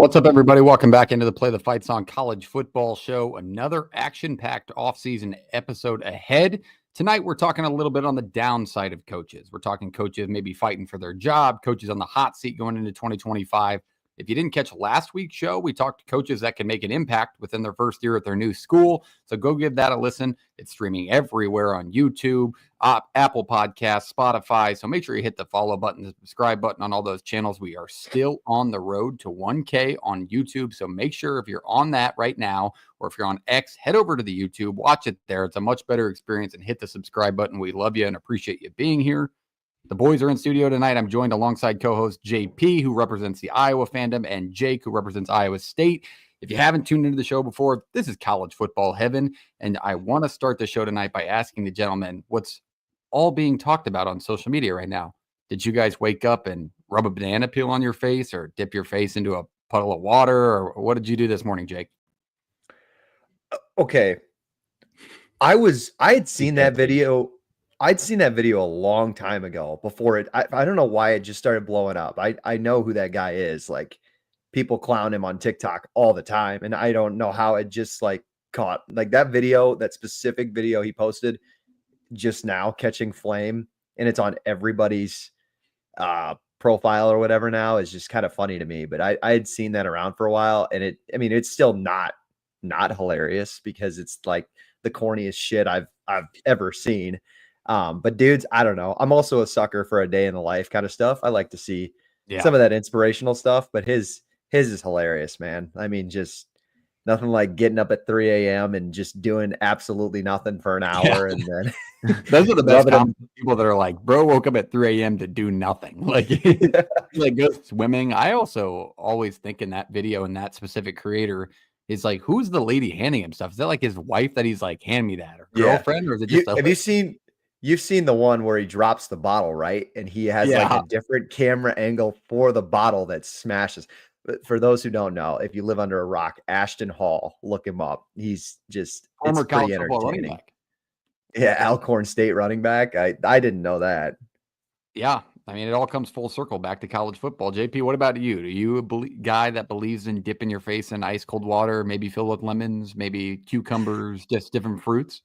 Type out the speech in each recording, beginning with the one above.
What's up, everybody? Welcome back into the Play the Fight Song College Football Show. Another action-packed offseason episode ahead. Tonight, we're talking a little bit on the downside of coaches. We're talking coaches maybe fighting for their job, coaches on the hot seat going into 2025. If you didn't catch last week's show, we talked to coaches that can make an impact within their first year at their new school. So go give that a listen. It's streaming everywhere on YouTube, Apple Podcasts, Spotify. So make sure you hit the follow button, the subscribe button on all those channels. We are still on the road to 1K on YouTube. So make sure if you're on that right now, or if you're on X, head over to the YouTube, watch it there. It's a much better experience, and hit the subscribe button. We love you and appreciate you being here. The boys are in studio tonight. I'm joined alongside co-host JP, who represents the Iowa fandom, and Jake, who represents Iowa State. If you haven't tuned into the show before, this is college football heaven, and I want to start the show tonight by asking the gentlemen what's all being talked about on social media right now. Did you guys wake up and rub a banana peel on your face, or dip your face into a puddle of water, or what did you do this morning, Jake? Okay. I had seen that video. I'd seen that video a long time ago before it. I don't know why it just started blowing up. I know who that guy is. Like, people clown him on TikTok all the time. And I don't know how it just caught that video, that specific video he posted just now catching flame. And it's on everybody's profile or whatever now, is just kind of funny to me. But I had seen that around for a while. And it's still not hilarious, because it's like the corniest shit I've ever seen. But dudes, I don't know. I'm also a sucker for a day in the life kind of stuff. I like to see some of that inspirational stuff, but his is hilarious, man. I mean, just nothing like getting up at 3 a.m. and just doing absolutely nothing for an hour. And then those are the best people that are like, bro, woke up at 3 a.m. to do nothing. Like go swimming. I also always think in that video, and that specific creator is like, who's the lady handing him stuff? Is that like his wife that he's like, hand me that, or girlfriend? Or is it just You've seen the one where he drops the bottle, right? And he has like a different camera angle for the bottle that smashes. But for those who don't know, if you live under a rock, Ashton Hall, look him up. He's just former college football running back. Yeah, Alcorn State running back. I didn't know that. Yeah, I mean, it all comes full circle back to college football. JP, what about you? Are you a guy that believes in dipping your face in ice cold water, maybe filled with lemons, maybe cucumbers, just different fruits?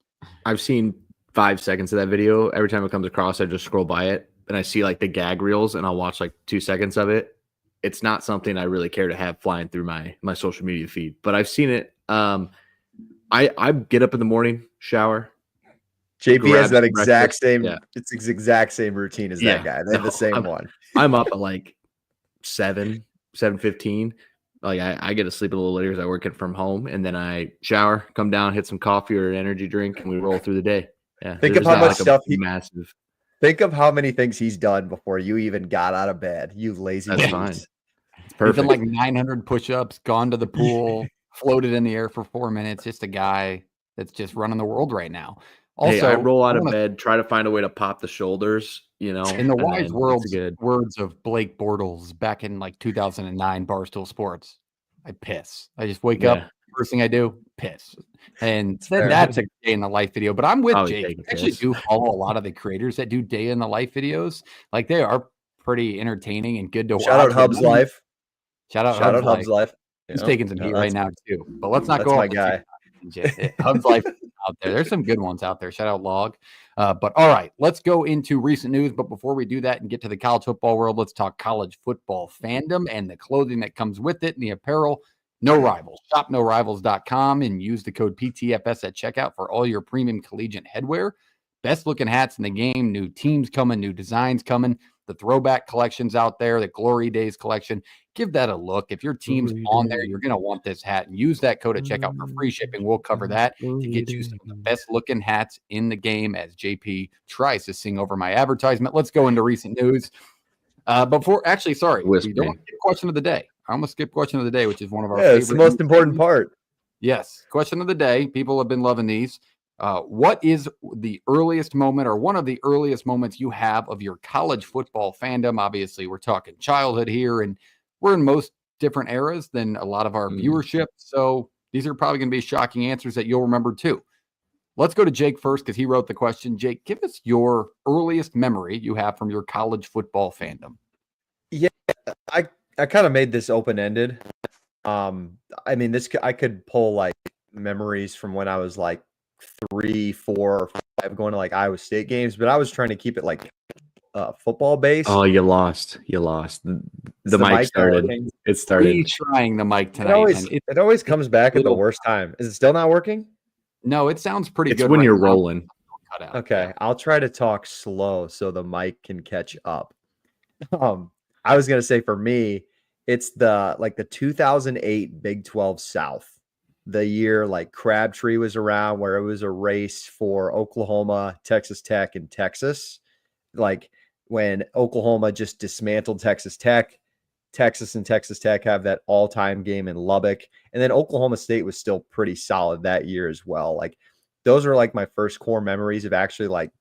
I've seen 5 seconds of that video. Every time it comes across, I just scroll by it and I see like the gag reels, and I'll watch like 2 seconds of it. It's not something I really care to have flying through my social media feed, but I've seen it. I get up in the morning, shower. JP has that exact same. Yeah. It's the exact same routine as that guy. They have the same one. I'm up at like 7:15. Like I get to sleep a little later because I work it from home, and then I shower, come down, hit some coffee or an energy drink, and we roll through the day. Yeah. Think of how much stuff massive. Think of how many things he's done before you even got out of bed. You lazy. That's fine. It's perfect. He's done like 900 push-ups, gone to the pool, floated in the air for 4 minutes. Just a guy that's just running the world right now. Also, I roll out of bed, try to find a way to pop the shoulders, in the wise words of Blake Bortles back in like 2009 Barstool Sports. I piss. I just wake up. First thing I do, piss. And that's a day in the life video. But I'm with Jake. I actually do follow a lot of the creators that do day in the life videos. Like, they are pretty entertaining and good to watch. Shout out Hub's Life. Shout out Hub's Life. He's taking some heat right now too. But let's not go. My guy. Hub's Life out there. There's some good ones out there. Shout out Log. But all right, let's go into recent news. But before we do that and get to the college football world, let's talk college football fandom and the clothing that comes with it and the apparel. No Rivals. Shop norivals.com and use the code PTFS at checkout for all your premium collegiate headwear. Best looking hats in the game. New teams coming, new designs coming. The throwback collections out there, the Glory Days collection. Give that a look. If your team's on there, you're going to want this hat, and use that code at checkout for free shipping. We'll cover that to get you some of the best looking hats in the game, as JP tries to sing over my advertisement. Let's go into recent news. We don't skip question of the day. I almost skipped question of the day, which is one of our favorite. It's the most important part. Yes. Question of the day. People have been loving these. What is the earliest moment, or one of the earliest moments you have of your college football fandom? Obviously, we're talking childhood here, and we're in most different eras than a lot of our viewership. So these are probably going to be shocking answers that you'll remember too. Let's go to Jake first, because he wrote the question. Jake, give us your earliest memory you have from your college football fandom. Yeah, I kind of made this open-ended. I mean, I could pull like memories from when I was like 3, 4, or 5 going to like Iowa State games, but I was trying to keep it like football based. Oh, you lost. You lost. Is The the mic mic not started. working? It started. Retrying the mic It tonight, always and it always comes back at the little- worst time. Is it still not working? no, it sounds pretty It's good when right you're now. rolling. Cut out. Okay, Yeah. I'll try to talk slow so the mic can catch up. I was gonna say for me, it's the 2008 Big 12 South, the year like Crabtree was around, where it was a race for Oklahoma, Texas Tech, and Texas. Like when Oklahoma just dismantled Texas Tech, Texas and Texas Tech have that all-time game in Lubbock, and then Oklahoma State was still pretty solid that year as well. Like those are like my first core memories of actually like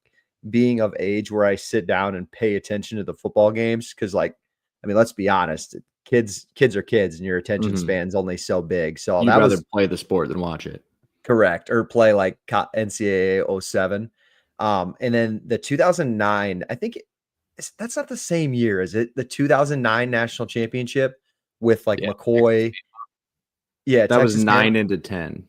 being of age where I sit down and pay attention to the football games. Cause like, I mean, let's be honest, kids are kids and your attention Mhm. span's only so big. So You'd that rather was play the sport than watch it. correct. Or play like NCAA 07. And then the 2009, I think that's not the same year, is it? The 2009 national championship with like Yeah, McCoy. Yeah. That was Texas 9 into 10.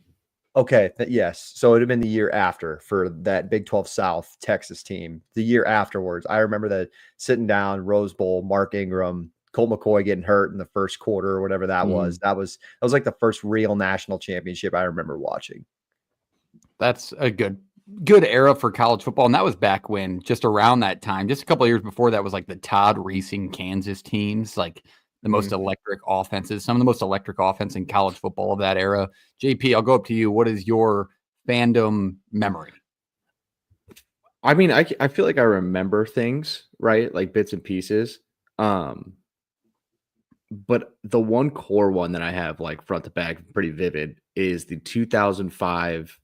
Okay, yes. So it'd have been the year after for that Big 12 South Texas team. The year afterwards, I remember that sitting down, Rose Bowl, Mark Ingram, Colt McCoy getting hurt in the first quarter or whatever that was. That was like the first real national championship I remember watching. That's a good era for college football, and that was back when, just around that time, just a couple of years before that, was like the Todd Reesing Kansas teams, like the most electric offenses, some of the most electric offense in college football of that era. JP, I'll go up to you. What is your fandom memory? I mean, I feel like I remember things, right? Like bits and pieces. But the one core one that I have like front to back pretty vivid is the 2005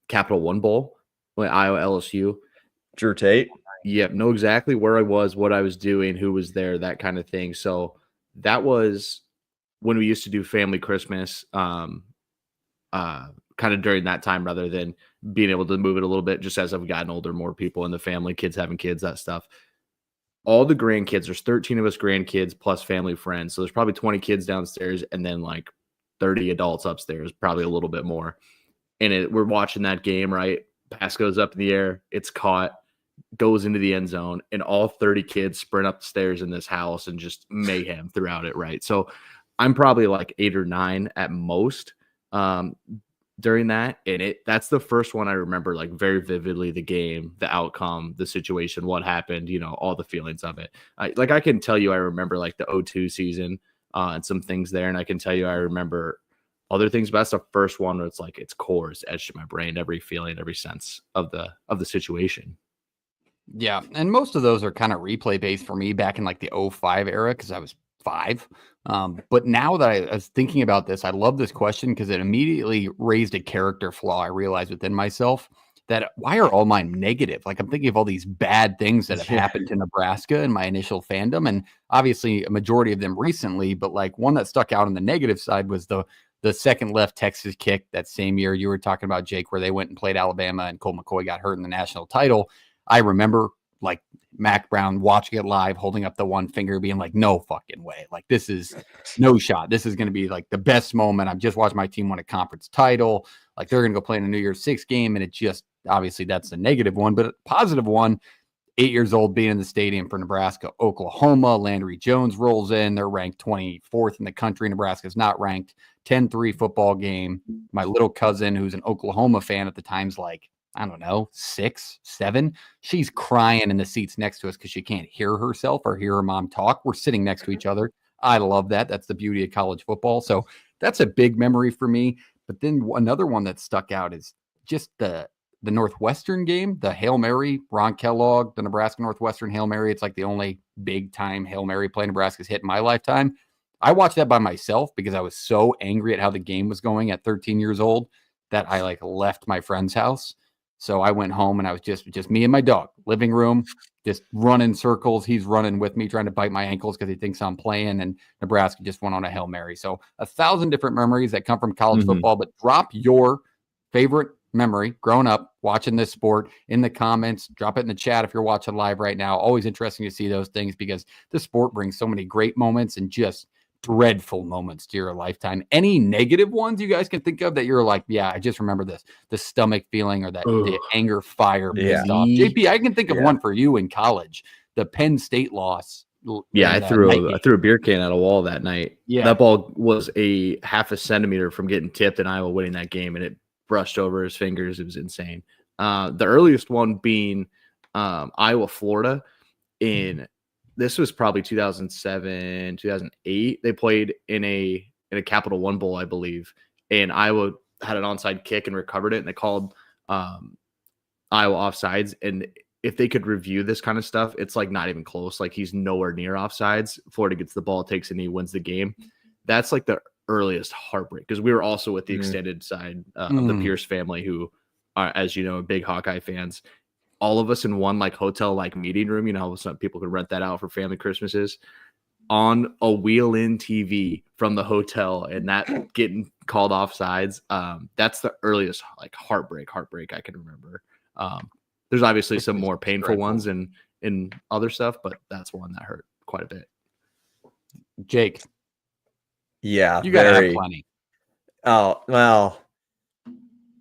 Capital One Bowl when Iowa LSU. Drew Tate. Yep, know exactly where I was, what I was doing, who was there, that kind of thing. So that was when we used to do family Christmas, kind of during that time, rather than being able to move it a little bit. Just as I've gotten older, more people in the family, kids having kids, that stuff. All the grandkids, there's 13 of us grandkids plus family friends. So there's probably 20 kids downstairs and then like 30 adults upstairs, probably a little bit more. And we're watching that game, right? Pass goes up in the air, it's caught, goes into the end zone, and all 30 kids sprint up the stairs in this house and just mayhem throughout it, right? So I'm probably like 8 or 9 at most during that. And that's the first one I remember like very vividly, the game, the outcome, the situation, what happened, all the feelings of it. I can tell you I remember like the 02 season and some things there, and I can tell you I remember other things, but that's the first one where it's like it's core, it's etched in my brain, every feeling, every sense of the situation. Yeah, and most of those are kind of replay based for me back in like the 05 era because I was 5. But now that I was thinking about this, I love this question because it immediately raised a character flaw I realized within myself, that why are all mine negative? Like I'm thinking of all these bad things that have happened to Nebraska in my initial fandom, and obviously a majority of them recently, but like one that stuck out on the negative side was the second left Texas kick that same year you were talking about, Jake, where they went and played Alabama and Colt McCoy got hurt in the national title. I remember like Mac Brown watching it live, holding up the one finger, being like, no fucking way. Like, this is no shot. This is going to be like the best moment. I've just watched my team win a conference title. Like, they're going to go play in a New Year's Six game. And it just, obviously that's the negative one, but a positive one, 8 years old, being in the stadium for Nebraska, Oklahoma. Landry Jones rolls in. They're ranked 24th in the country. Nebraska's not ranked. 10-3 football game. My little cousin, who's an Oklahoma fan at the time's like, I don't know, 6, 7. She's crying in the seats next to us because she can't hear herself or hear her mom talk. We're sitting next to each other. I love that. That's the beauty of college football. So that's a big memory for me. But then another one that stuck out is just the Northwestern game, the Hail Mary, Ron Kellogg, the Nebraska Northwestern Hail Mary. It's like the only big time Hail Mary play Nebraska's hit in my lifetime. I watched that by myself because I was so angry at how the game was going at 13 years old that I like left my friend's house. So I went home and I was just me and my dog, living room, just running circles. He's running with me, trying to bite my ankles because he thinks I'm playing. And Nebraska just went on a Hail Mary. So 1,000 different memories that come from college football. But drop your favorite memory growing up watching this sport in the comments. Drop it in the chat if you're watching live right now. Always interesting to see those things because the sport brings so many great moments and just dreadful moments to your lifetime? Any negative ones you guys can think of that you're like, yeah, I just remember this, the stomach feeling or that the anger fire pissed off? JP, I can think of one for you in college, the Penn State loss. Yeah, I threw a beer can at a wall that night. Yeah, that ball was a half a centimeter from getting tipped and Iowa winning that game, and it brushed over his fingers. It was insane. The earliest one being Iowa, Florida. This was probably 2007, 2008. They played in a Capital One Bowl, I believe, and Iowa had an onside kick and recovered it, and they called Iowa offsides. And if they could review this kind of stuff, it's like not even close. Like he's nowhere near offsides. Florida gets the ball, takes a knee, wins the game. That's like the earliest heartbreak, because we were also with the extended side of the Pierce family, who are, as you know, big Hawkeye fans. All of us in one like hotel like meeting room. You know, some people could rent that out for family Christmases, on a wheel-in TV from the hotel, and that getting called offsides. That's the earliest like heartbreak I can remember. There's obviously some more painful ones and in other stuff, but that's one that hurt quite a bit. Jake, yeah, you gotta have plenty. Oh well,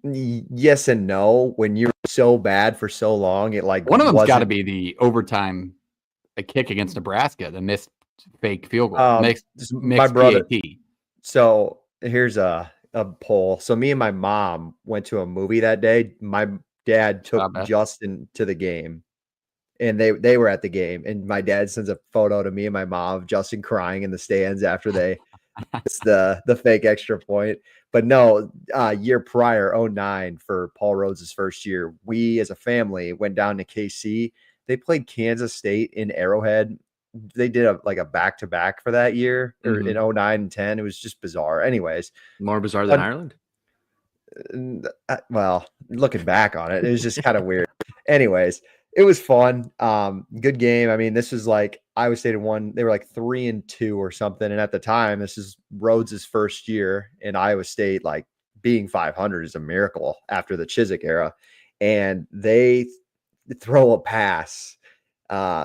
yes and no. When you're so bad for so long, it like one of them's got to be the overtime, a kick against Nebraska, the missed fake field goal, mixed my brother. PAT. So here's a poll. So me and my mom went to a movie that day. My dad took Justin to the game, and they were at the game, and my dad sends a photo to me and my mom of Justin crying in the stands after they it's the fake extra point. But no, year prior, 2009, for Paul Rhodes' first year, we as a family went down to KC. They played Kansas State in Arrowhead. They did a back-to-back for that year, or in 2009 and 10. It was just bizarre. Anyways, more bizarre than Ireland. Well, looking back on it, it was just kind of weird. Anyways, it was fun. Good game. I mean, this was like Iowa State had won. They were like 3-2 or something. And at the time, this is Rhodes' first year in Iowa State. Like being 500 is a miracle after the Chizik era. And they throw a pass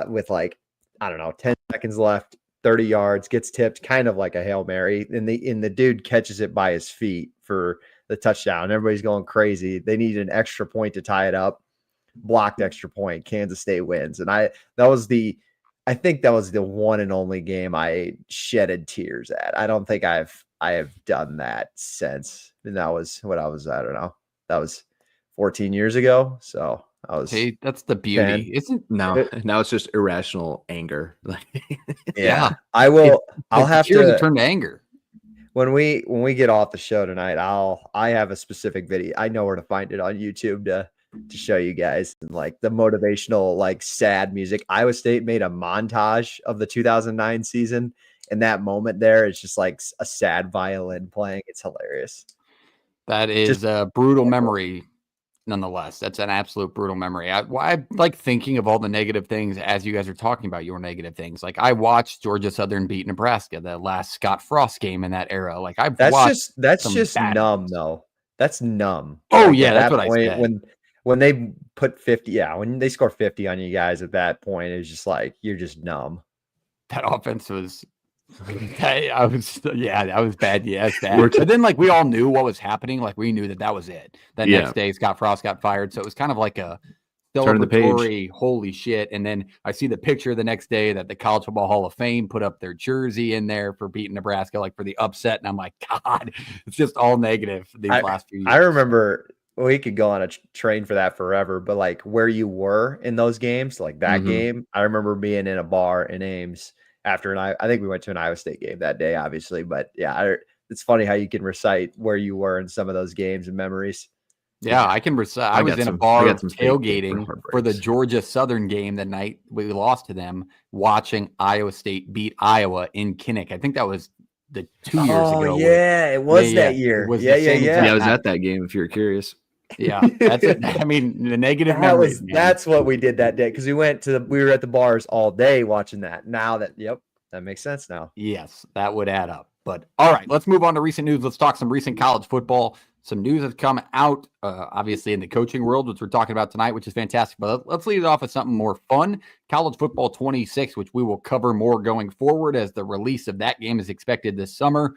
with like, I don't know, 10 seconds left, 30 yards, gets tipped, kind of like a Hail Mary. And the dude catches it by his feet for the touchdown. Everybody's going crazy. They need an extra point to tie it up. Blocked extra point. Kansas State wins. And I think that was the one and only game I shedded tears at. I don't think I have done that since. And that was what I was, I don't know. That was 14 years ago. So I was, hey, that's the beauty. Isn't now it's just irrational anger. Yeah. I'll have to turn to anger. When we get off the show tonight, I have a specific video. I know where to find it on YouTube to show you guys, and like the motivational, like sad music. Iowa State made a montage of the 2009 season, and that moment there is just like a sad violin playing. It's hilarious. That is a brutal memory. Nonetheless, that's an absolute brutal memory. I like thinking of all the negative things as you guys are talking about your negative things. Like I watched Georgia Southern beat Nebraska, the last Scott Frost game in that era. Like that's just numb though. That's numb. Oh like, yeah, that's what I said. When they put 50, when they score 50 on you guys at that point, it was just like you're just numb. That offense was. That was bad. Yeah, it's bad. But then, like, we all knew what was happening. Like, we knew that was it. That next day, Scott Frost got fired. So it was kind of like a celebratory, holy shit. And then I see the picture the next day that the College Football Hall of Fame put up their jersey in there for beating Nebraska, like for the upset. And I'm like, God, it's just all negative these last few years. I remember we could go on a train for that forever, but like where you were in those games, like that game, I remember being in a bar in Ames after I think we went to an Iowa State game that day, obviously. But yeah, it's funny how you can recite where you were in some of those games and memories. Yeah, I can recite. I was in a bar tailgating for the Georgia Southern game the night we lost to them, watching Iowa State beat Iowa in Kinnick. I think that was the 2 years ago. Oh, yeah, it was that year. It was yeah. I was at that game, if you're curious. Yeah, that's it. I mean, the negative memories. That's what we did that day, because we were at the bars all day watching that. Now that makes sense now. Yes, that would add up. But all right, let's move on to recent news. Let's talk some recent college football. some news has come out, obviously in the coaching world, which we're talking about tonight, which is fantastic. But let's lead it off with something more fun. College Football 26, which we will cover more going forward as the release of that game is expected this summer,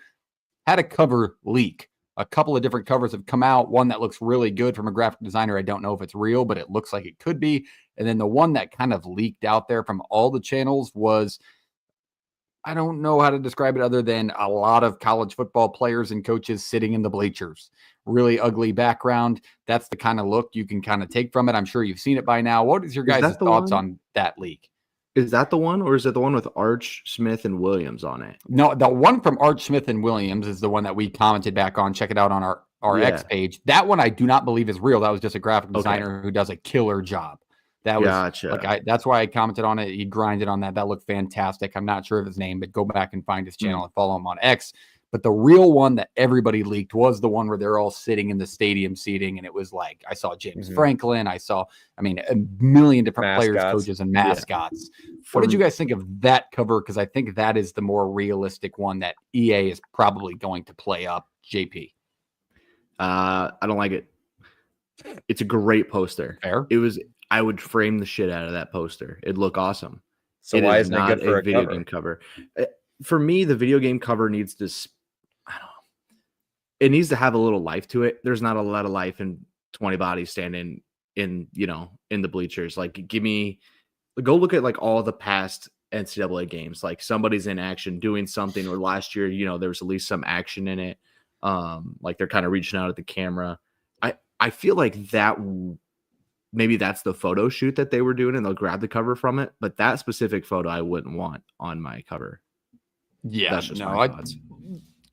had a cover leak. A couple of different covers have come out. One that looks really good from a graphic designer. I don't know if it's real, but it looks like it could be. And then the one that kind of leaked out there from all the channels was, I don't know how to describe it other than a lot of college football players and coaches sitting in the bleachers. Really ugly background. That's the kind of look you can kind of take from it. I'm sure you've seen it by now. What is your guys' thoughts on that leak? Is that the one, or is it the one with Arch, Smith, and Williams on it? No, the one from Arch, Smith, and Williams is the one that we commented back on. Check it out on our X page. That one I do not believe is real. That was just a graphic designer who does a killer job. That was gotcha. that's why I commented on it. He grinded on that. That looked fantastic. I'm not sure of his name, but go back and find his channel and follow him on X. But the real one that everybody leaked was the one where they're all sitting in the stadium seating. And it was like, I saw James Franklin. I mean, a million different players, coaches, and mascots. What did you guys think of that cover? Because I think that is the more realistic one that EA is probably going to play up. JP. I don't like it. It's a great poster. Fair. I would frame the shit out of that poster. It'd look awesome. So why isn't it good for a video cover? game cover? For me, the video game cover needs to, I don't know. It needs to have a little life to it. There's not a lot of life in 20 bodies standing in the bleachers. Like, go look at like all the past NCAA games. Like somebody's in action doing something, or last year, there was at least some action in it. Like they're kind of reaching out at the camera. I feel like that. Maybe that's the photo shoot that they were doing and they'll grab the cover from it. But that specific photo I wouldn't want on my cover. Yeah, that's just my thoughts.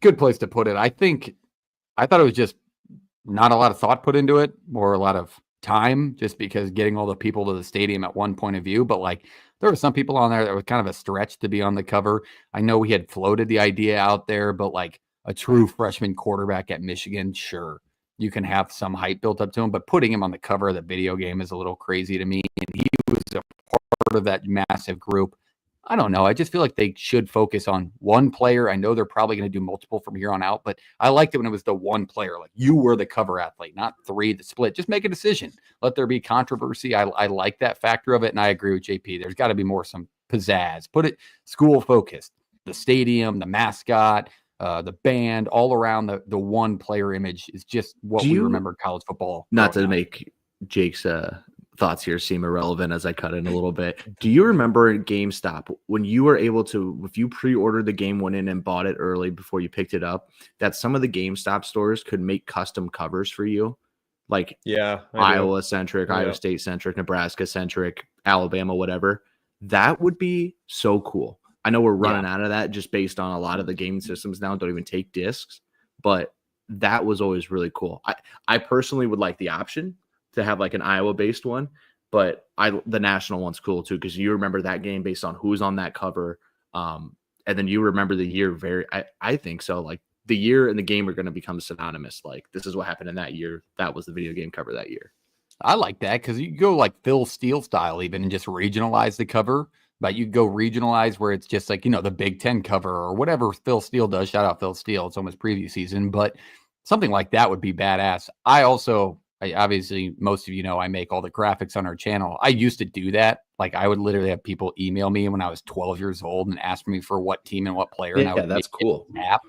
Good place to put it. I thought it was just not a lot of thought put into it, or a lot of time, just because getting all the people to the stadium at one point of view. But like, there were some people on there that was kind of a stretch to be on the cover. I know we had floated the idea out there, but like a true freshman quarterback at Michigan, sure, you can have some hype built up to him, but putting him on the cover of the video game is a little crazy to me. And he was a part of that massive group. I don't know. I just feel like they should focus on one player. I know they're probably going to do multiple from here on out, but I liked it when it was the one player. Like, you were the cover athlete, not three, the split. Just make a decision. Let there be controversy. I like that factor of it, and I agree with JP. There's got to be some pizzazz. Put it school focused. The stadium, the mascot, the band, all around the one player image is just what we remember college football. Not to make Jake's thoughts here seem irrelevant as I cut in a little bit. Do you remember at GameStop when you were able to, if you pre-ordered the game, went in and bought it early before you picked it up, that some of the GameStop stores could make custom covers for you? Like Iowa centric, Iowa State centric, Nebraska centric, Alabama, whatever. That would be so cool. I know we're running out of that just based on a lot of the gaming systems now don't even take discs, but that was always really cool. I personally would like the option to have like an Iowa based one, but the national one's cool too, because you remember that game based on who's on that cover. And then you remember the year I think so. Like the year and the game are going to become synonymous. Like, this is what happened in that year. That was the video game cover that year. I like that, because you go like Phil Steele style even and just regionalize the cover. But you go regionalize where it's just like, the Big Ten cover or whatever Phil Steele does. Shout out Phil Steele. It's almost preview season, but something like that would be badass. I obviously, most of you know, I make all the graphics on our channel. I used to do that. Like, I would literally have people email me when I was 12 years old and ask me for what team and what player. Yeah, and I would that's cool. App.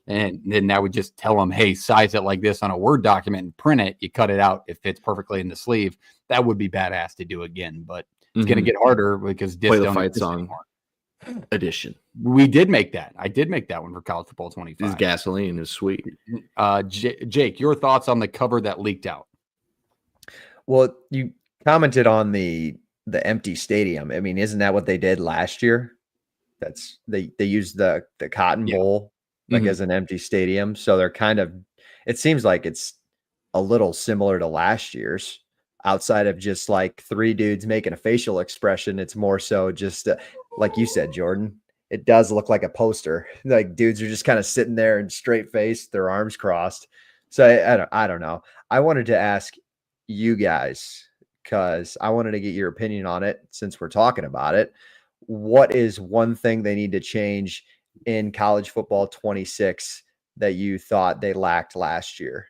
And then I would just tell them, hey, size it like this on a Word document and print it. You cut it out. It fits perfectly in the sleeve. That would be badass to do again, but it's going to get harder because Play the Fight Song edition. We did make that. I did make that one for College Football 25. This gasoline is sweet. Jake, your thoughts on the cover that leaked out? Well, you commented on the empty stadium. I mean, isn't that what they did last year? That's they used the Cotton Bowl like as an empty stadium. So they're kind of, it seems like it's a little similar to last year's. Outside of just like three dudes making a facial expression, it's more so just like you said, Jordan, it does look like a poster. Like dudes are just kind of sitting there in straight face, their arms crossed. So I don't know. I wanted to ask you guys, because I wanted to get your opinion on it since we're talking about it. What is one thing they need to change in College Football 26 that you thought they lacked last year?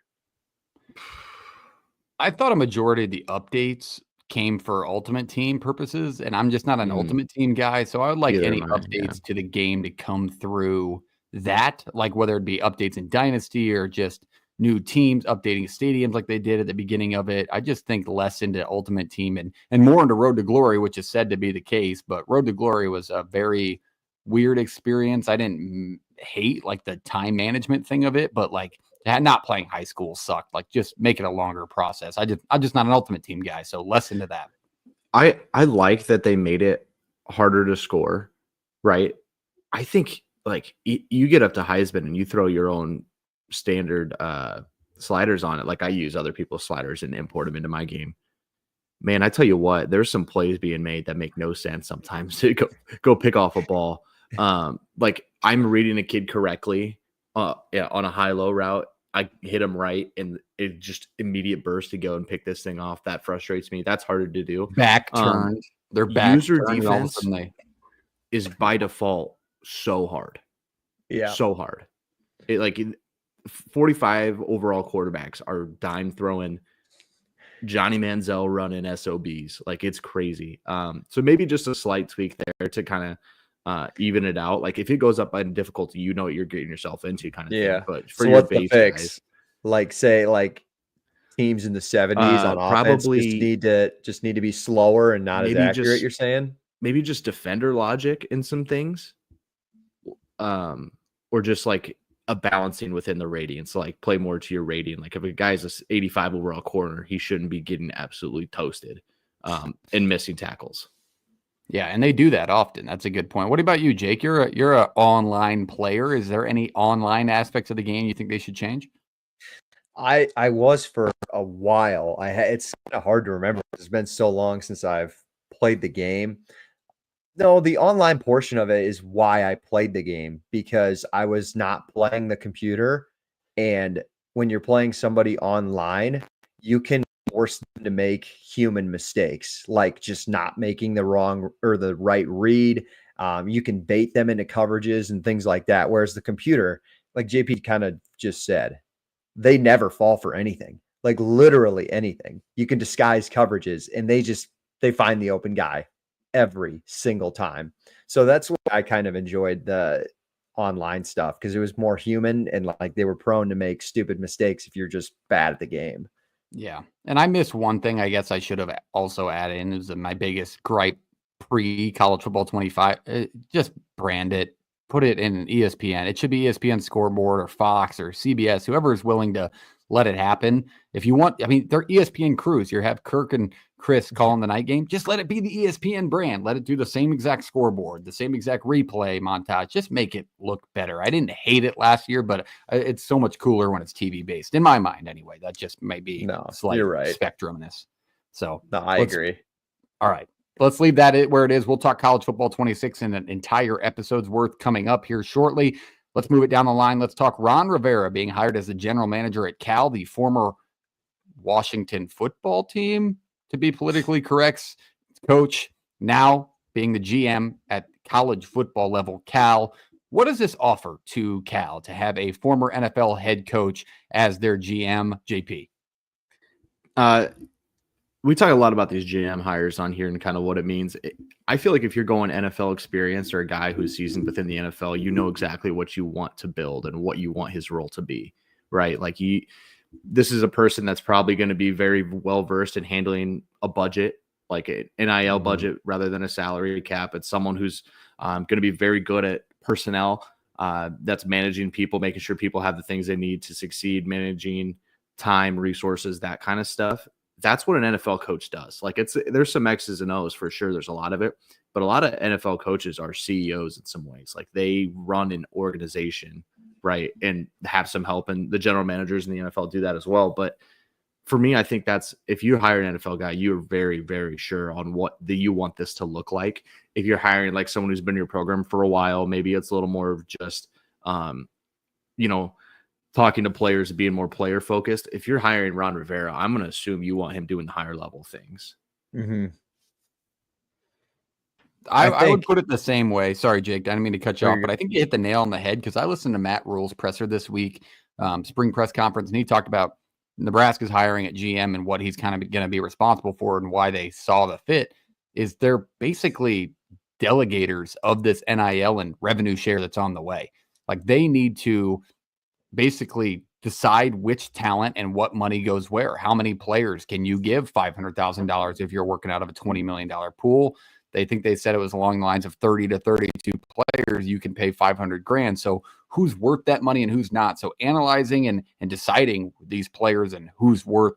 I thought a majority of the updates came for Ultimate Team purposes, and I'm just not an Mm. Ultimate Team guy, so I would like Neither any am I, yeah. updates to the game to come through that, like whether it be updates in Dynasty or just new teams updating stadiums like they did at the beginning of it. I just think less into Ultimate Team and more into Road to Glory, which is said to be the case, but Road to Glory was a very weird experience. I didn't hate like the time management thing of it, but like not playing high school sucked. Like just make it a longer process. I'm just not an Ultimate Team guy, so less into that. I like that they made it harder to score, right? I think like you get up to Heisman and you throw your own standard sliders on it. Like I use other people's sliders and import them into my game. Man, I tell you what, there's some plays being made that make no sense sometimes to go pick off a ball. Like I'm reading a kid correctly on a high-low route. I hit him right, and it just immediate burst to go and pick this thing off. That frustrates me. That's harder to do. Back turned. They're back user turned, and all of a defense sudden is by default so hard. Yeah. So hard. It like 45 overall quarterbacks are dime throwing, Johnny Manziel running SOBs. Like it's crazy. So maybe just a slight tweak there to kind of even it out. Like if it goes up in difficulty, you know what you're getting yourself into kind of thing. But for so your what's the base fix? guys, Like say like teams in the 70s on offense just need to be slower and not as accurate, you're saying? Maybe just defender logic in some things. Or just like a balancing within the rating. So like play more to your rating. Like if a guy's a 85 overall corner, he shouldn't be getting absolutely toasted and missing tackles. Yeah, and they do that often. That's a good point. What about you, Jake? You're an online player. Is there any online aspects of the game you think they should change? I was for a while. It's kind of hard to remember. It's been so long since I've played the game. No, the online portion of it is why I played the game, because I was not playing the computer. And when you're playing somebody online, you can force them to make human mistakes, like just not making the wrong or the right read. You can bait them into coverages and things like that. Whereas the computer, like JP kind of just said, they never fall for anything, like literally anything. You can disguise coverages and they find the open guy every single time. So that's why I kind of enjoyed the online stuff, because it was more human and like they were prone to make stupid mistakes if you're just bad at the game. Yeah. And I missed one thing I guess I should have also added in. It was my biggest gripe pre-college football 25. Just brand it. Put it in ESPN. It should be ESPN scoreboard or Fox or CBS, whoever is willing to let it happen. If you want, I mean, they're ESPN crews. You have Kirk and Chris calling the night game. Just let it be the ESPN brand. Let it do the same exact scoreboard, the same exact replay montage. Just make it look better. I didn't hate it last year, but it's so much cooler when it's TV based, in my mind anyway. That just may be slight you're right. spectrumness. So no, I agree. All right. Let's leave that where it is. We'll talk college football 26 in an entire episode's worth coming up here shortly. Let's move it down the line. Let's talk Ron Rivera being hired as the general manager at Cal, the former Washington football team, to be politically correct, coach, now being the GM at college football level Cal. What does this offer to Cal to have a former NFL head coach as their GM, JP? We talk a lot about these GM hires on here and kind of what it means. I feel like if you're going NFL experience or a guy who's seasoned within the NFL, you know exactly what you want to build and what you want his role to be, right? Like this is a person that's probably going to be very well versed in handling a budget, like an NIL budget rather than a salary cap. It's someone who's going to be very good at personnel, that's managing people, making sure people have the things they need to succeed, managing time, resources, that kind of stuff. That's what an NFL coach does. Like there's some X's and O's for sure. There's a lot of it, but a lot of NFL coaches are CEOs in some ways. Like they run an organization, right? And have some help, and the general managers in the NFL do that as well. But for me, I think that's, if you hire an NFL guy, you're very, very sure on what you want this to look like. If you're hiring like someone who's been in your program for a while, maybe it's a little more of just, talking to players, being more player focused. If you're hiring Ron Rivera, I'm going to assume you want him doing the higher level things. Mm-hmm. I would put it the same way. Sorry, Jake, I didn't mean to cut you off, but I think you hit the nail on the head, because I listened to Matt Rule's presser this week, spring press conference, and he talked about Nebraska's hiring at GM and what he's kind of going to be responsible for and why they saw the fit is they're basically delegators of this NIL and revenue share that's on the way. Like they need to basically decide which talent and what money goes where. How many players can you give $500,000 if you're working out of a $20 million pool? They think they said it was along the lines of 30 to 32 players. You can pay 500 grand. So who's worth that money and who's not? So analyzing and deciding these players and who's worth,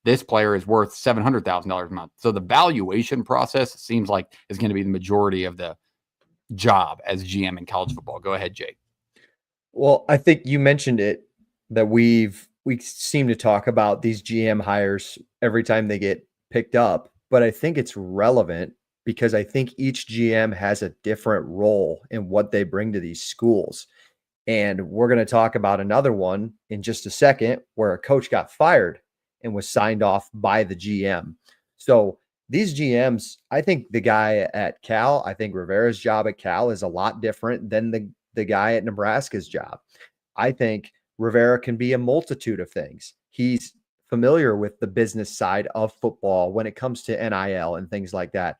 this player is worth $700,000 a month. So the valuation process seems like is going to be the majority of the job as GM in college football. Go ahead, Jake. Well, I think you mentioned it that we seem to talk about these GM hires every time they get picked up, but I think it's relevant because I think each GM has a different role in what they bring to these schools. And we're going to talk about another one in just a second where a coach got fired and was signed off by the GM. So these GMs, I think the guy at Cal, I think Rivera's job at Cal is a lot different than the guy at Nebraska's job. I think Rivera can be a multitude of things. He's familiar with the business side of football when it comes to NIL and things like that.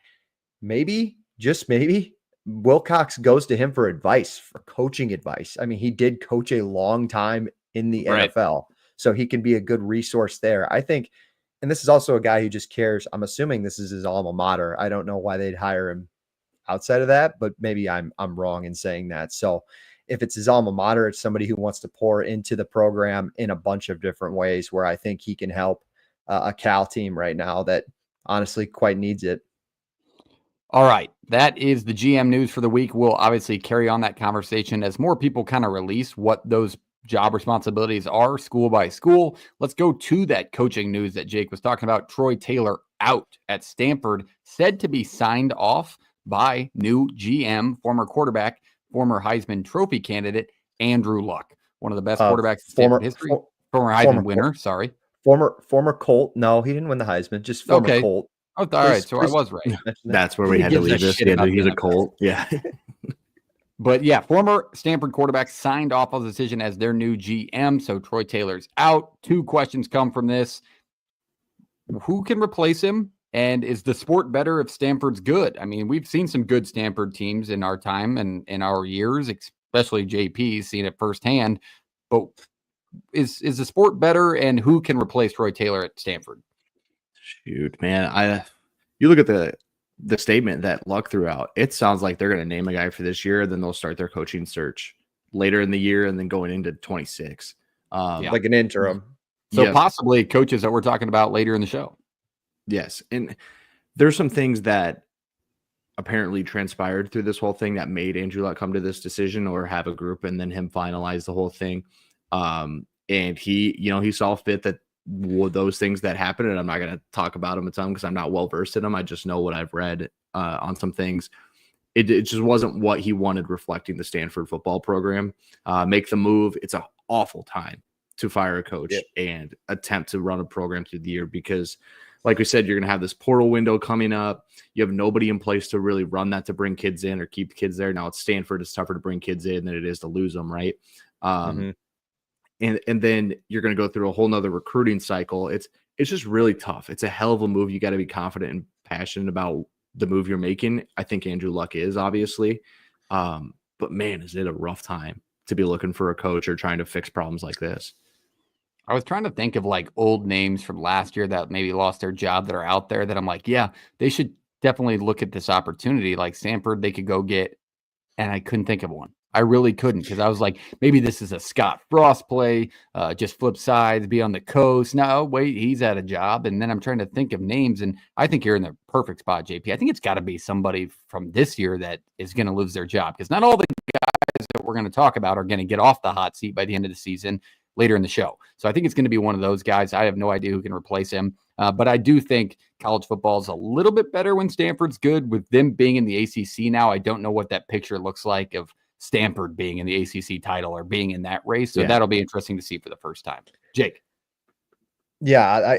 Maybe, just maybe, Wilcox goes to him for advice, for coaching advice. I mean, he did coach a long time in the NFL, so he can be a good resource there. I think, and this is also a guy who just cares. I'm assuming this is his alma mater. I don't know why they'd hire him outside of that, but maybe I'm wrong in saying that. So if it's his alma mater, it's somebody who wants to pour into the program in a bunch of different ways where I think he can help a Cal team right now that honestly quite needs it. All right. That is the GM news for the week. We'll obviously carry on that conversation as more people kind of release what those job responsibilities are school by school. Let's go to that coaching news that Jake was talking about. Troy Taylor out at Stanford, said to be signed off by new GM, former quarterback, former Heisman Trophy candidate, Andrew Luck, one of the best quarterbacks in Stanford history. Former Heisman winner, sorry. Former Colt. No, he didn't win the Heisman, just former Colt. Oh, all right. So I was right. That's where we had to leave this. Yeah, he's a Colt. Yeah. But yeah, former Stanford quarterback signed off on the decision as their new GM. So Troy Taylor's out. 2 questions come from this. Who can replace him? And is the sport better if Stanford's good? I mean, we've seen some good Stanford teams in our time and in our years, especially JP's seen it firsthand. But is the sport better, and who can replace Troy Taylor at Stanford? Shoot, man. You look at the statement that Luck threw out. It sounds like they're going to name a guy for this year, then they'll start their coaching search later in the year and then going into 26. Like an interim. So possibly coaches that we're talking about later in the show. Yes. And there's some things that apparently transpired through this whole thing that made Andrew Luck come to this decision or have a group and then him finalize the whole thing. And he saw fit that those things that happened, and I'm not going to talk about them a ton because I'm not well versed in them. I just know what I've read on some things. It just wasn't what he wanted reflecting the Stanford football program. Make the move. It's an awful time to fire a coach and attempt to run a program through the year because, like we said, you're going to have this portal window coming up. You have nobody in place to really run that to bring kids in or keep kids there. Now, at Stanford, it's tougher to bring kids in than it is to lose them, right? And then you're going to go through a whole nother recruiting cycle. It's just really tough. It's a hell of a move. You got to be confident and passionate about the move you're making. I think Andrew Luck is, obviously. But man, is it a rough time to be looking for a coach or trying to fix problems like this. I was trying to think of like old names from last year that maybe lost their job that are out there that I'm like, yeah, they should definitely look at this opportunity. Like Stanford, they could go get, and I couldn't think of one. I really couldn't because I was like, maybe this is a Scott Frost play, just flip sides, be on the coast. No, wait, he's at a job. And then I'm trying to think of names, and I think you're in the perfect spot, JP. I think it's got to be somebody from this year that is going to lose their job because not all the guys that we're going to talk about are going to get off the hot seat by the end of the season later in the show. So I think it's going to be one of those guys. I have no idea who can replace him. But I do think college football is a little bit better when Stanford's good. With them being in the ACC now, I don't know what that picture looks like of Stanford being in the ACC title or being in that race. So that'll be interesting to see for the first time. Jake. Yeah,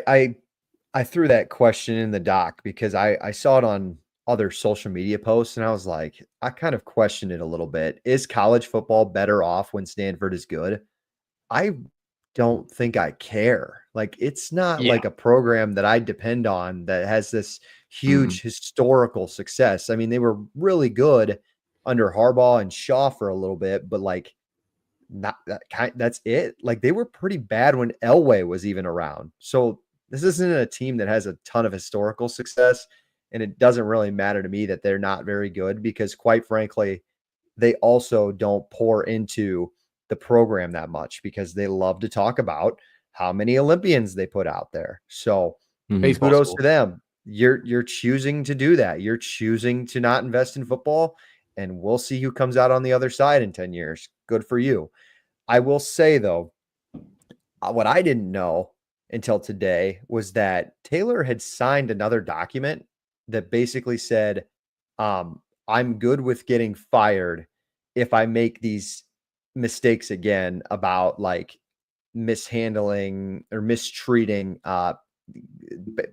I threw that question in the doc because I saw it on other social media posts and I was like, I kind of questioned it a little bit. Is college football better off when Stanford is good? I don't think I care. Like, it's not Yeah. like a program that I depend on that has this huge historical success. I mean, they were really good under Harbaugh and Shaw for a little bit, but like not that kind. That's it. Like, they were pretty bad when Elway was even around. So this isn't a team that has a ton of historical success, and it doesn't really matter to me that they're not very good because, quite frankly, they also don't pour into the program that much because they love to talk about how many Olympians they put out there. So Baseball kudos school. to them. You're choosing to do that. You're choosing to not invest in football, and we'll see who comes out on the other side in 10 years. Good for you. I will say, though, what I didn't know until today was that Taylor had signed another document that basically said, I'm good with getting fired if I make these mistakes again about like mishandling or mistreating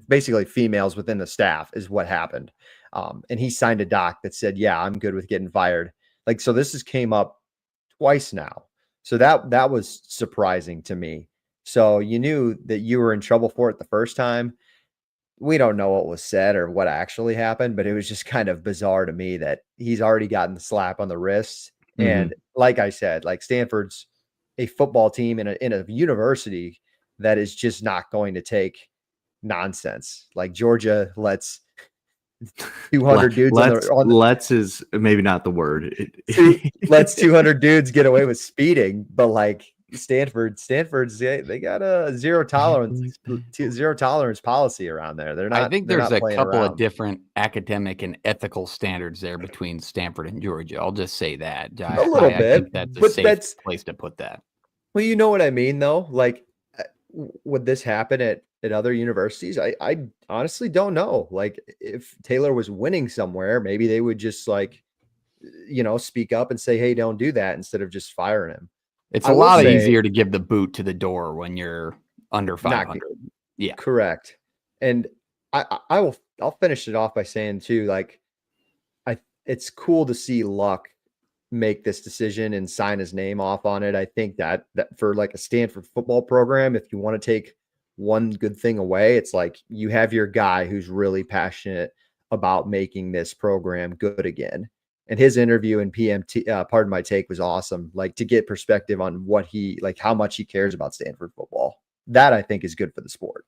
basically females within the staff is what happened. And he signed a doc that said, yeah, I'm good with getting fired. Like, so this has came up twice now. So that was surprising to me. So you knew that you were in trouble for it the first time. We don't know what was said or what actually happened, but it was just kind of bizarre to me that he's already gotten the slap on the wrist. And like I said, like Stanford's a football team in a university that is just not going to take nonsense. Like Georgia lets 200 dudes let's is maybe not the word. Lets 200 dudes get away with speeding, but like Stanford's they got a zero tolerance policy around there. They're not. I think they're there's not a playing couple around. of different academic and ethical standards there between Stanford and Georgia. I'll just say that. A little bit, I think that's a but safe place to put that. Well, you know what I mean, though. Like, would this happen at other universities? I honestly don't know. Like, if Taylor was winning somewhere, maybe they would just like, speak up and say, "Hey, don't do that," instead of just firing him. It's a lot easier to give the boot to the door when you're under 500. Yeah, correct. And I'll finish it off by saying too, like, it's cool to see Luck make this decision and sign his name off on it. I think that for like a Stanford football program, if you want to take one good thing away, it's like you have your guy who's really passionate about making this program good again. And his interview in PMT, Pardon My Take, was awesome. Like, to get perspective on what how much he cares about Stanford football. That I think is good for the sport.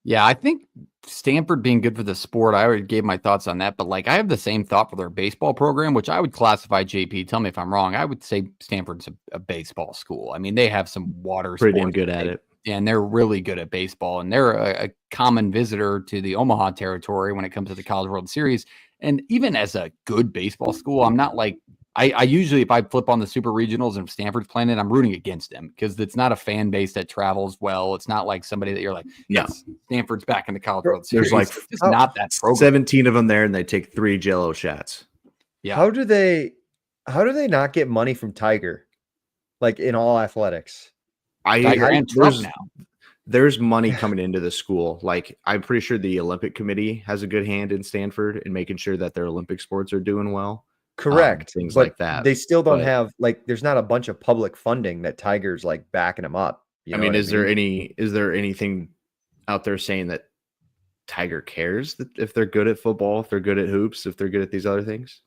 Yeah, I think Stanford being good for the sport, I already gave my thoughts on that, but like I have the same thought for their baseball program, which I would classify, JP, tell me if I'm wrong. I would say Stanford's a baseball school. I mean, they have some water pretty sports damn good at it. And they're really good at baseball, and they're a common visitor to the Omaha territory when it comes to the College World Series. And even as a good baseball school, I'm not like, I usually, if I flip on the super regionals and if Stanford's playing it, I'm rooting against them because it's not a fan base that travels well. It's not like somebody that you're like, yes, Stanford's back in the College World Series. There's like it's not that program. 17 of them there, and they take 3 Jell-O shots. Yeah. How do they not get money from Tiger? Like, in all athletics? There's money coming into the school. Like, I'm pretty sure the Olympic Committee has a good hand in Stanford in making sure that their Olympic sports are doing well. Correct. Things but like that. They still don't have, like, there's not a bunch of public funding that Tiger's like backing them up. I mean, is there anything out there saying that Tiger cares that if they're good at football, if they're good at hoops, if they're good at these other things?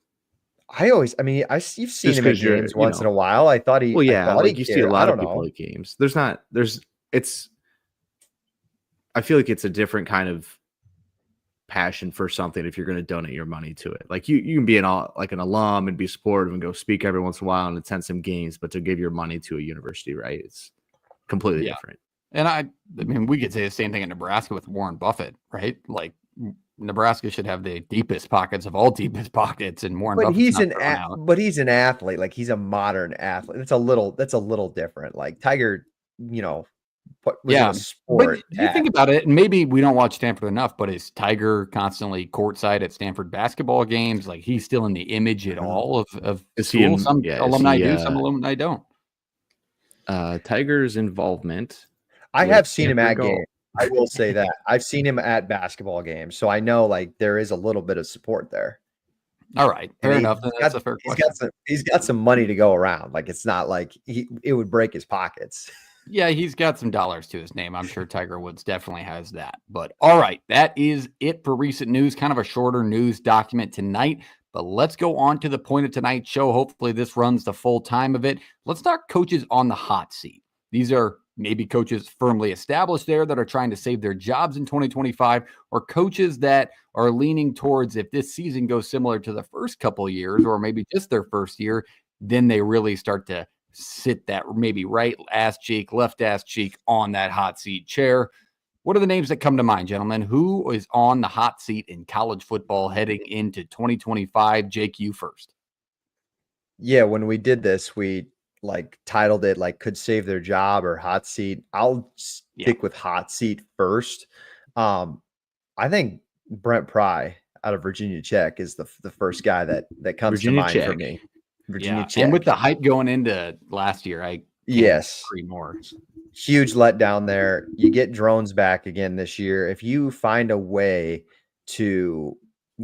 You've seen him at games once in a while. I thought he, well, yeah, like you see a lot of people at games. I feel like it's a different kind of passion for something if you're going to donate your money to it. Like you can be an alum and be supportive and go speak every once in a while and attend some games, but to give your money to a university, right? It's completely different. And I mean, we could say the same thing in Nebraska with Warren Buffett, right? Like Nebraska should have the deepest pockets of all deepest pockets, and Warren Buffett's he's an athlete. Like, he's a modern athlete. That's a little different. Like Tiger, sport. But you think about it, and maybe we don't watch Stanford enough, but is Tiger constantly courtside at Stanford basketball games? Like, he's still in the image at all of school? Some alumni do, some alumni don't. Tiger's involvement. I have seen him at games. I will say that. I've seen him at basketball games, so I know like there is a little bit of support there. All right, fair enough. That's a fair question. He's got some money to go around. Like, it's not like it would break his pockets. Yeah, he's got some dollars to his name. I'm sure Tiger Woods definitely has that. But all right, that is it for recent news. Kind of a shorter news document tonight. But let's go on to the point of tonight's show. Hopefully, this runs the full time of it. Let's talk coaches on the hot seat. These are maybe coaches firmly established there that are trying to save their jobs in 2025, or coaches that are leaning towards, if this season goes similar to the first couple of years, or maybe just their first year, then they really start to sit that maybe right ass cheek, left ass cheek on that hot seat chair. What are the names that come to mind, gentlemen? Who is on the hot seat in college football heading into 2025? Jake, you first. Yeah, when we did this, we like titled it like could save their job or hot seat. I'll stick with hot seat first. I think Brent Pry out of Virginia Tech is the first guy that comes Virginia to mind Tech. for me. Virginia Tech. And with the hype going into last year, I yes, agree more. Huge letdown there. You get Drones back again this year. If you find a way to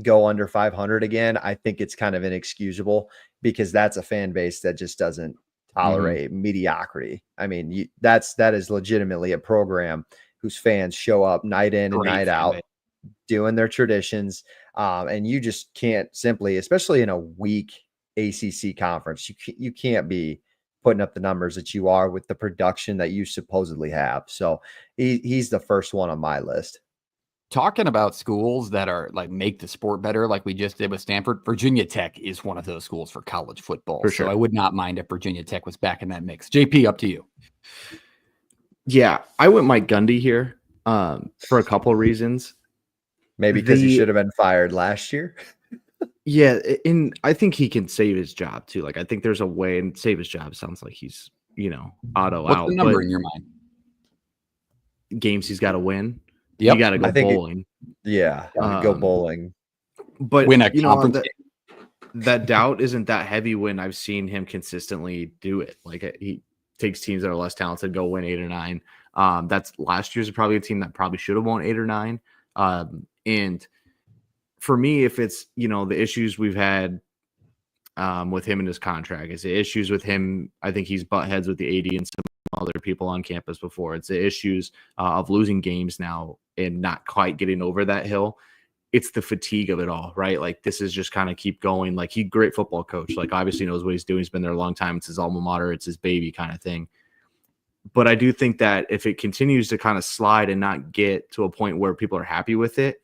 go under 500 again, I think it's kind of inexcusable because that's a fan base that just doesn't tolerate mediocrity. I mean, that is legitimately a program whose fans show up night in and night out, doing their traditions. And you just can't simply, especially in a weak ACC conference, you can't be putting up the numbers that you are with the production that you supposedly have. So he's the first one on my list. Talking about schools that are like make the sport better, like we just did with Stanford, Virginia Tech is one of those schools for college football. For sure. So I would not mind if Virginia Tech was back in that mix. JP, up to you. Yeah, I went Mike Gundy here for a couple of reasons. Maybe because he should have been fired last year. Yeah, and I think he can save his job too. Like I think there's a way, and save his job sounds like he's, auto What's out. the number in your mind? Games he's got to win. Yep. You got to go bowling. Go bowling. But win a conference that doubt isn't that heavy when I've seen him consistently do it. Like he takes teams that are less talented, go win 8 or 9. That's last year's probably a team that probably should have won 8 or 9. And for me, if it's, the issues we've had with him and his contract, it's the issues with him. I think he's butt heads with the AD and some other people on campus before. It's the issues of losing games now and not quite getting over that hill. It's the fatigue of it all, right? Like this is just kind of keep going. Like he's a great football coach. Like obviously knows what he's doing. He's been there a long time. It's his alma mater. It's his baby kind of thing. But I do think that if it continues to kind of slide and not get to a point where people are happy with it,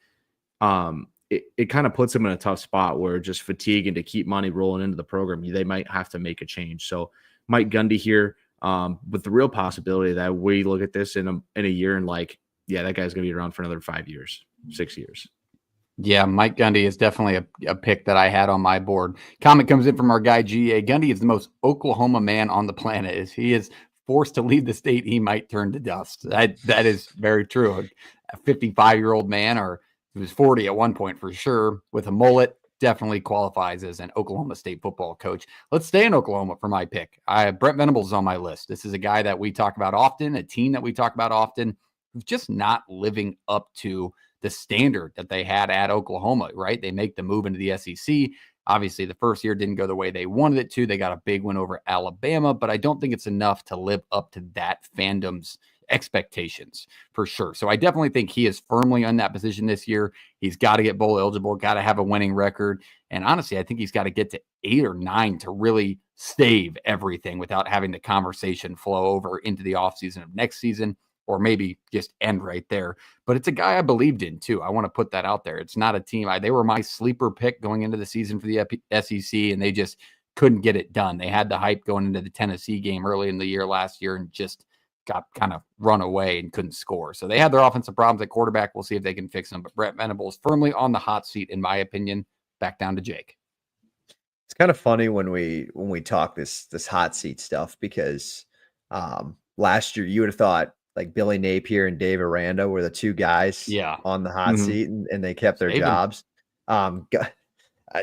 it kind of puts them in a tough spot where just fatigue and to keep money rolling into the program, they might have to make a change. So Mike Gundy here, with the real possibility that we look at this in a year and like, yeah, that guy's going to be around for another 5 years, 6 years. Yeah, Mike Gundy is definitely a pick that I had on my board. Comment comes in from our guy, GA. Gundy is the most Oklahoma man on the planet. If he is forced to leave the state, he might turn to dust. That is very true. A 55-year-old man, or he was 40 at one point for sure, with a mullet, definitely qualifies as an Oklahoma State football coach. Let's stay in Oklahoma for my pick. Brent Venables is on my list. This is a guy that we talk about often, a team that we talk about often, who's just not living up to the standard that they had at Oklahoma, right? They make the move into the SEC. Obviously, the first year didn't go the way they wanted it to. They got a big win over Alabama, but I don't think it's enough to live up to that fandom's expectations for sure. So I definitely think he is firmly in that position this year. He's got to get bowl eligible, got to have a winning record. And honestly, I think he's got to get to 8 or 9 to really save everything without having the conversation flow over into the offseason of next season, or maybe just end right there. But it's a guy I believed in too. I want to put that out there. It's not a team. They were my sleeper pick going into the season for the SEC, and they just couldn't get it done. They had the hype going into the Tennessee game early in the year last year and just got kind of run away and couldn't score. So they had their offensive problems at quarterback. We'll see if they can fix them. But Brent Venables firmly on the hot seat, in my opinion. Back down to Jake. It's kind of funny when we talk this hot seat stuff because last year you would have thought like Billy Napier and Dave Aranda were the two guys on the hot seat, and they kept their jobs.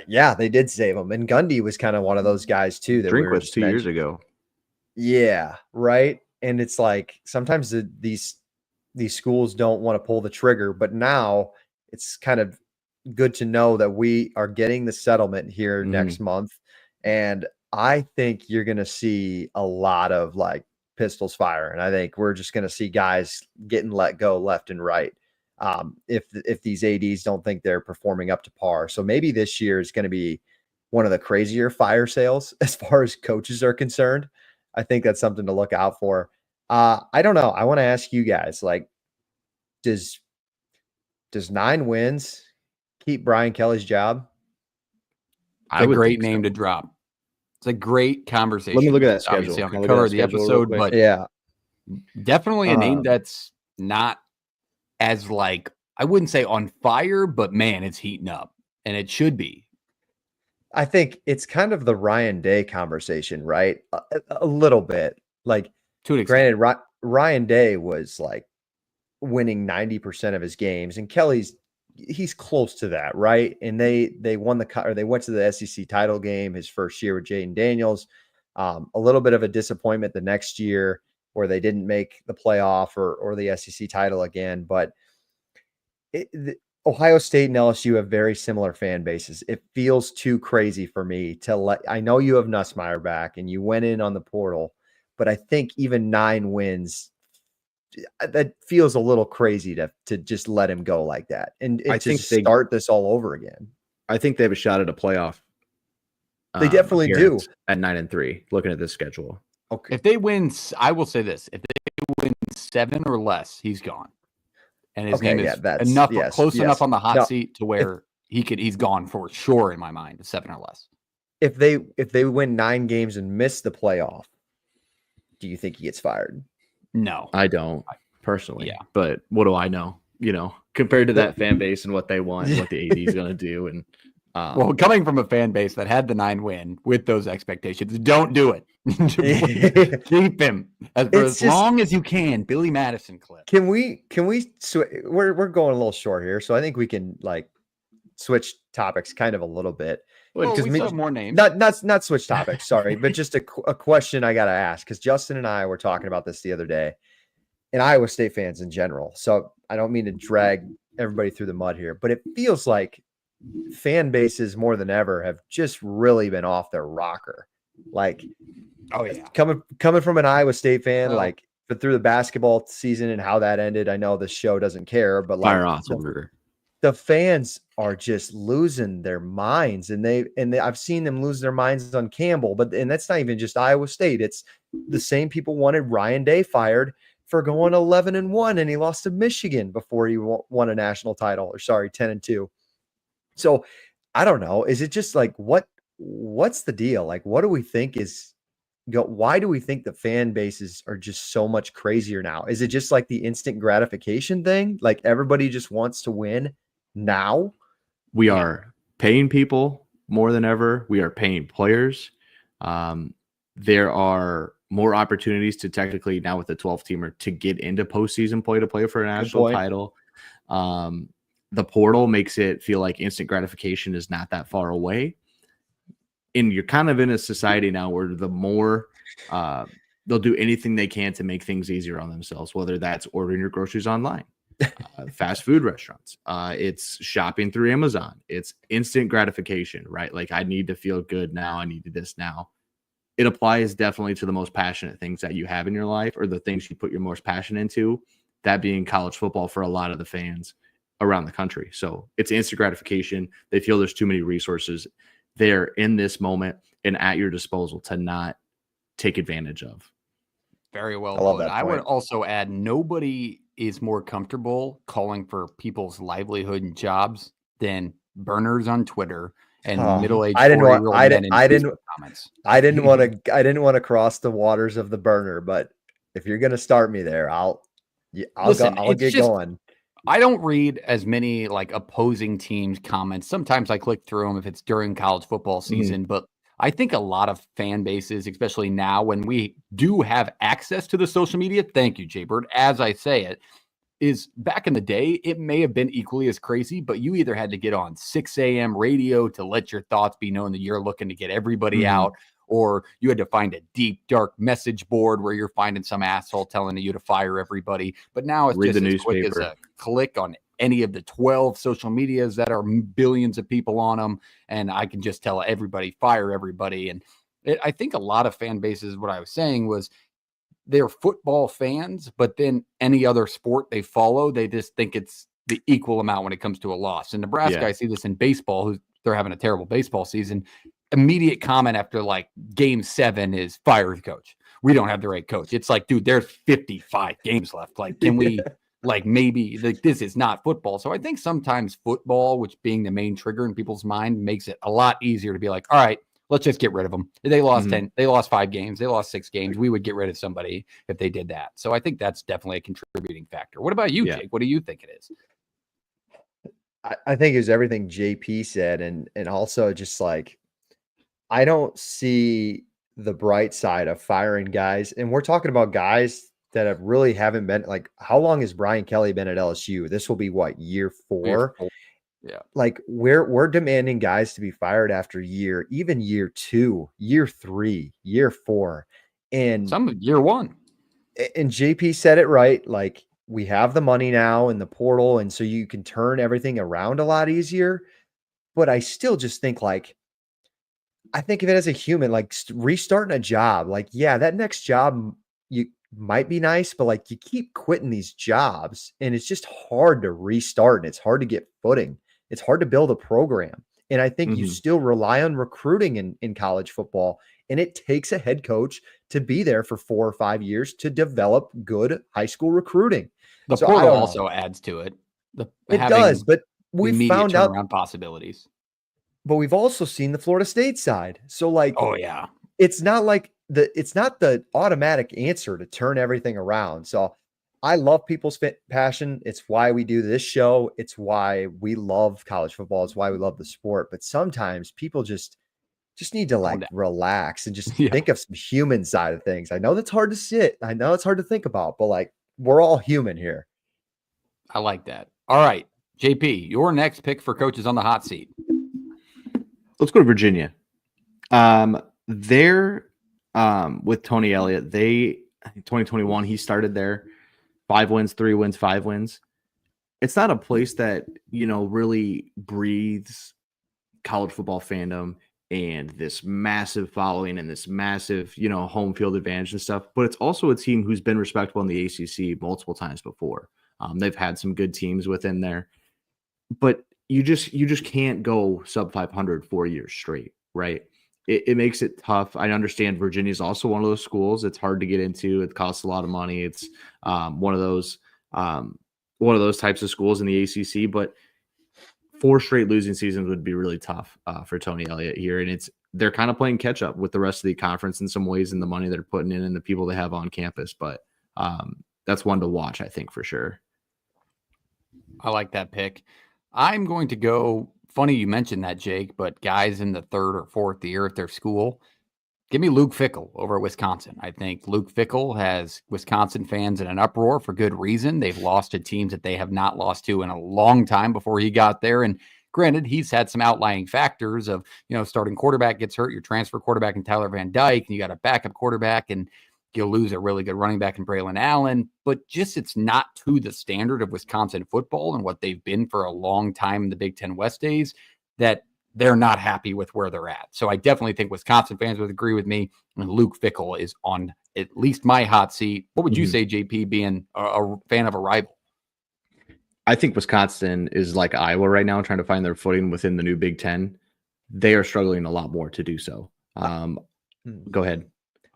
Yeah, they did save them. And Gundy was kind of one of those guys too. That Drinkwitz 2 years ago. Yeah, right. And it's like sometimes these schools don't want to pull the trigger, but now it's kind of good to know that we are getting the settlement here next month. And I think you're going to see a lot of like pistols firing. I think we're just going to see guys getting let go left and right. If these ADs don't think they're performing up to par. So maybe this year is going to be one of the crazier fire sales as far as coaches are concerned. I think that's something to look out for. I don't know. I want to ask you guys, like, does 9 wins keep Brian Kelly's job? It's a great name to drop. It's a great conversation. Let me look at that schedule. Obviously, on the cover of the episode, but yeah, definitely a name that's not as, like, I wouldn't say on fire, but man, it's heating up, and it should be. I think it's kind of the Ryan Day conversation, right? A little bit. Like, to an extent. Granted, Ryan Day was like winning 90% of his games, and he's close to that, right? And they won they went to the SEC title game his first year with Jaden Daniels. A little bit of a disappointment the next year where they didn't make the playoff or the SEC title again. But Ohio State and LSU have very similar fan bases. It feels too crazy for me I know you have Nussmeier back and you went in on the portal, but I think even 9 wins, that feels a little crazy to just let him go like that. And I think start this all over again. I think they have a shot at a playoff. They definitely do at 9-3, looking at this schedule. Okay. If they win, I will say this, if they win 7 or less, he's gone. And his name is close enough on the hot seat to where he's gone for sure in my mind, 7 or less. If they win 9 games and miss the playoff, do you think he gets fired? No, I don't personally. Yeah. But what do I know? Compared to that fan base and what they want, what the AD is going to do. And well, coming from a fan base that had the 9 win with those expectations, don't do it. Keep him as long as you can. Billy Madison clip. Can we we're going a little short here, so I think we can like switch topics kind of a little bit. Well, we have more names. Not switch topics, sorry, but just a question I got to ask, because Justin and I were talking about this the other day, and Iowa State fans in general. So I don't mean to drag everybody through the mud here, but it feels like fan bases more than ever have just really been off their rocker. Like, oh yeah, coming from an Iowa State fan, like, but through the basketball season and how that ended, I know the show doesn't care, but like the fans are just losing their minds, and I've seen them lose their minds on Campbell, and that's not even just Iowa State. It's the same people wanted Ryan Day fired for going 11-1, and he lost to Michigan before he won a national title, or 10-2. So I don't know. Is it just like, what's the deal? Like, what do we think why do we think the fan bases are just so much crazier now? Is it just like the instant gratification thing? Like, everybody just wants to win now? We are paying people more than ever. We are paying players. There are more opportunities to technically now with the 12-teamer to get into postseason play, to play for a national title. The portal makes it feel like instant gratification is not that far away. And you're kind of in a society now where the more they'll do anything they can to make things easier on themselves, whether that's ordering your groceries online, fast food restaurants, it's shopping through Amazon, it's instant gratification, right? Like, I need to feel good now. I need this now. It applies definitely to the most passionate things that you have in your life, or the things you put your most passion into, that being college football for a lot of the fans around the country. So it's instant gratification. They feel there's too many resources there in this moment and at your disposal to not take advantage of. Very well. I love that point. I would also add, nobody is more comfortable calling for people's livelihood and jobs than burners on Twitter and middle-aged. I didn't want to cross the waters of the burner, but if you're going to start me there, I'll get going. I don't read as many like opposing teams comments. Sometimes I click through them if it's during college football season, but I think a lot of fan bases, especially now when we do have access to the social media, thank you, Jaybird, as I say it, is back in the day, it may have been equally as crazy, but you either had to get on 6 a.m. radio to let your thoughts be known that you're looking to get everybody out, or you had to find a deep, dark message board where you're finding some asshole telling you to fire everybody. But now it's just as quick as a click on any of the 12 social medias that are billions of people on them, and I can just tell everybody, fire everybody. And I think a lot of fan bases, what I was saying was, they're football fans, but then any other sport they follow, they just think it's the equal amount when it comes to a loss. In Nebraska, Yeah. I see this in baseball, who they're having a terrible baseball season. Immediate comment after like game 7 is fire the coach. We don't have the right coach. It's like, dude, there's 55 games left. Like, can we like maybe like this is not football. So I think sometimes football, which being the main trigger in people's mind, makes it a lot easier to be like, all right, let's just get rid of them. They lost 10, they lost 5 games, they lost 6 games. We would get rid of somebody if they did that. So I think that's definitely a contributing factor. What about you, Jake? What do you think it is? I think it was everything JP said, and also just like I don't see the bright side of firing guys. And we're talking about guys that have really haven't been like, how long has Brian Kelly been at LSU? This will be what, year 4? Yeah. Like we're demanding guys to be fired after year, even year 2, year 3, year 4. And some year 1. And JP said it right. Like, we have the money now in the portal, and so you can turn everything around a lot easier. But I still just think like, I think of it as a human, like restarting a job. Like, yeah, that next job you might be nice, but like you keep quitting these jobs and it's just hard to restart and it's hard to get footing. It's hard to build a program. And I think you still rely on recruiting in college football. And it takes a head coach to be there for 4 or 5 years to develop good high school recruiting. The portal also adds to it. It does, but we found out turnaround possibilities. But we've also seen the Florida State side. So like, oh yeah, it's not like it's not the automatic answer to turn everything around. So I love people's passion. It's why we do this show. It's why we love college football. It's why we love the sport. But sometimes people just need to like relax and just think of some human side of things. I know that's hard to sit. I know it's hard to think about, but like we're all human here. I like that. All right, JP, your next pick for coaches on the hot seat. Let's go to Virginia. They're with Tony Elliott. I think 2021, he started there. 5 wins, 3 wins, 5 wins. It's not a place that, really breathes college football fandom and this massive following and this massive, home field advantage and stuff. But it's also a team who's been respectable in the ACC multiple times before. They've had some good teams within there, but you just can't go sub 500 4 years straight, right? It makes it tough. I understand Virginia is also one of those schools. It's hard to get into. It costs a lot of money. It's one of those types of schools in the ACC. But 4 straight losing seasons would be really tough for Tony Elliott here, and they're kind of playing catch up with the rest of the conference in some ways, and the money they're putting in and the people they have on campus. But that's one to watch, I think, for sure. I like that pick. I'm going to go. Funny you mentioned that, Jake, but guys in the 3rd or 4th year at their school, give me Luke Fickell over at Wisconsin. I think Luke Fickell has Wisconsin fans in an uproar for good reason. They've lost to teams that they have not lost to in a long time before he got there. And granted, he's had some outlying factors of, starting quarterback gets hurt, your transfer quarterback in Tyler Van Dyke, and you got a backup quarterback, and you'll lose a really good running back in Braylon Allen, but just it's not to the standard of Wisconsin football and what they've been for a long time in the Big Ten West days, that they're not happy with where they're at. So I definitely think Wisconsin fans would agree with me, and Luke Fickell is on at least my hot seat. What would you say, JP, being a fan of a rival? I think Wisconsin is like Iowa right now, trying to find their footing within the new Big Ten. They are struggling a lot more to do so. Go ahead.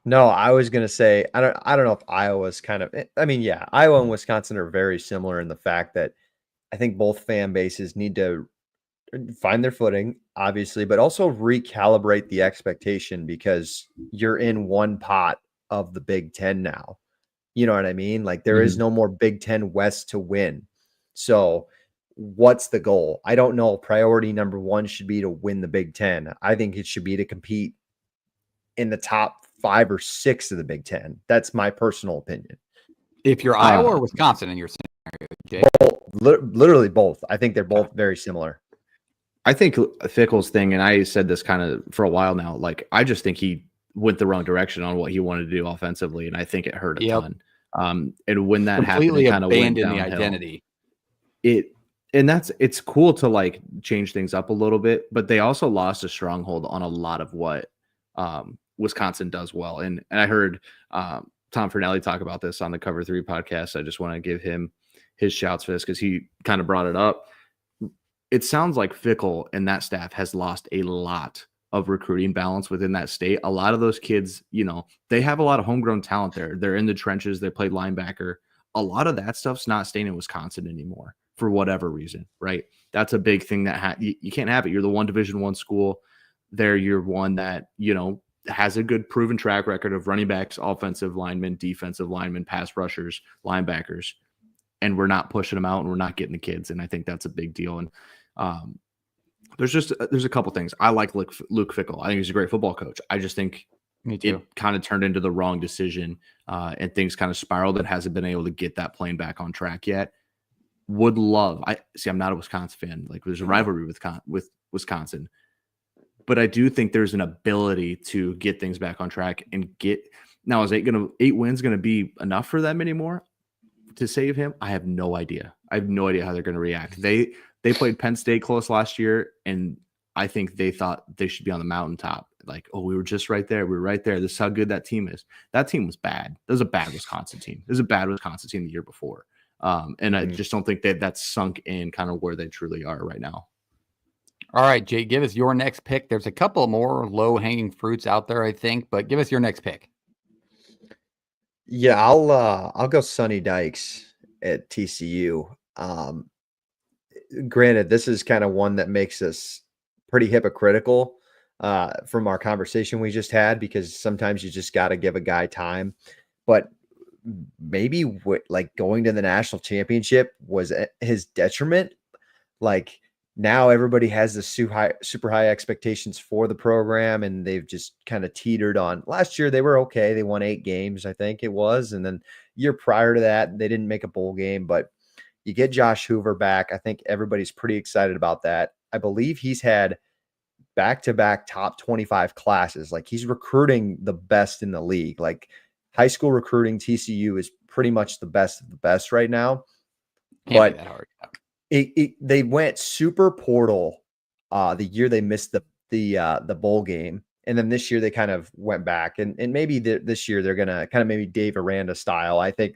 No, I was going to say, I don't know if Iowa's kind of, Iowa and Wisconsin are very similar in the fact that I think both fan bases need to find their footing, obviously, but also recalibrate the expectation because you're in one pot of the Big Ten now. You know what I mean? Like there is no more Big Ten West to win. So what's the goal? I don't know. Priority number 1 should be to win the Big Ten. I think it should be to compete in the top 5 or 6 of the Big Ten. That's my personal opinion. If you're Iowa or Wisconsin in your scenario, Jake? Literally both. I think they're both very similar. I think Fickell's thing, and I said this kind of for a while now, like I just think he went the wrong direction on what he wanted to do offensively, and I think it hurt a ton. And when that completely happened, it kind of went downhill. the identity. It's cool to like change things up a little bit, but they also lost a stronghold on a lot of what Wisconsin does well. And I heard Tom Fernelli talk about this on the Cover 3 podcast. I just want to give him his shouts for this because he kind of brought it up. It sounds like Fickell and that staff has lost a lot of recruiting balance within that state. A lot of those kids, they have a lot of homegrown talent there. They're in the trenches. They played linebacker. A lot of that stuff's not staying in Wisconsin anymore for whatever reason, right? That's a big thing that you can't have it. You're the one Division I school there. You're one that, has a good proven track record of running backs, offensive linemen, defensive linemen, pass rushers, linebackers, and we're not pushing them out and we're not getting the kids. And I think that's a big deal. And there's a couple things. I like Luke Fickell. I think he's a great football coach. I just think it kind of turned into the wrong decision and things kind of spiraled and hasn't been able to get that plane back on track yet. Would love. I'm not a Wisconsin fan. Like there's a rivalry with Wisconsin. But I do think there's an ability to get things back on track and now is 8 wins going to be enough for them anymore to save him? I have no idea. I have no idea how they're going to react. They played Penn State close last year, and I think they thought they should be on the mountaintop. Like, oh, we were just right there. We were right there. This is how good that team is. That team was bad. That was a bad Wisconsin team. It was a bad Wisconsin team the year before. And I just don't think that's sunk in kind of where they truly are right now. All right, Jake, give us your next pick. There's a couple more low-hanging fruits out there, I think, but give us your next pick. Yeah, I'll go Sonny Dykes at TCU. Granted, this is kind of one that makes us pretty hypocritical from our conversation we just had, because sometimes you just got to give a guy time. But maybe like going to the national championship was his detriment. Like now everybody has the super high expectations for the program, and they've just kind of teetered on. Last year they were okay. They won 8 games, I think it was. And then year prior to that, they didn't make a bowl game, but you get Josh Hoover back. I think everybody's pretty excited about that. I believe he's had back-to-back top 25 classes. Like he's recruiting the best in the league. Like high school recruiting, TCU is pretty much the best of the best right now. Can't be that hard. They went super portal the year they missed the bowl game, and then this year they kind of went back, and maybe this year they're gonna kind of maybe Dave Aranda style. I think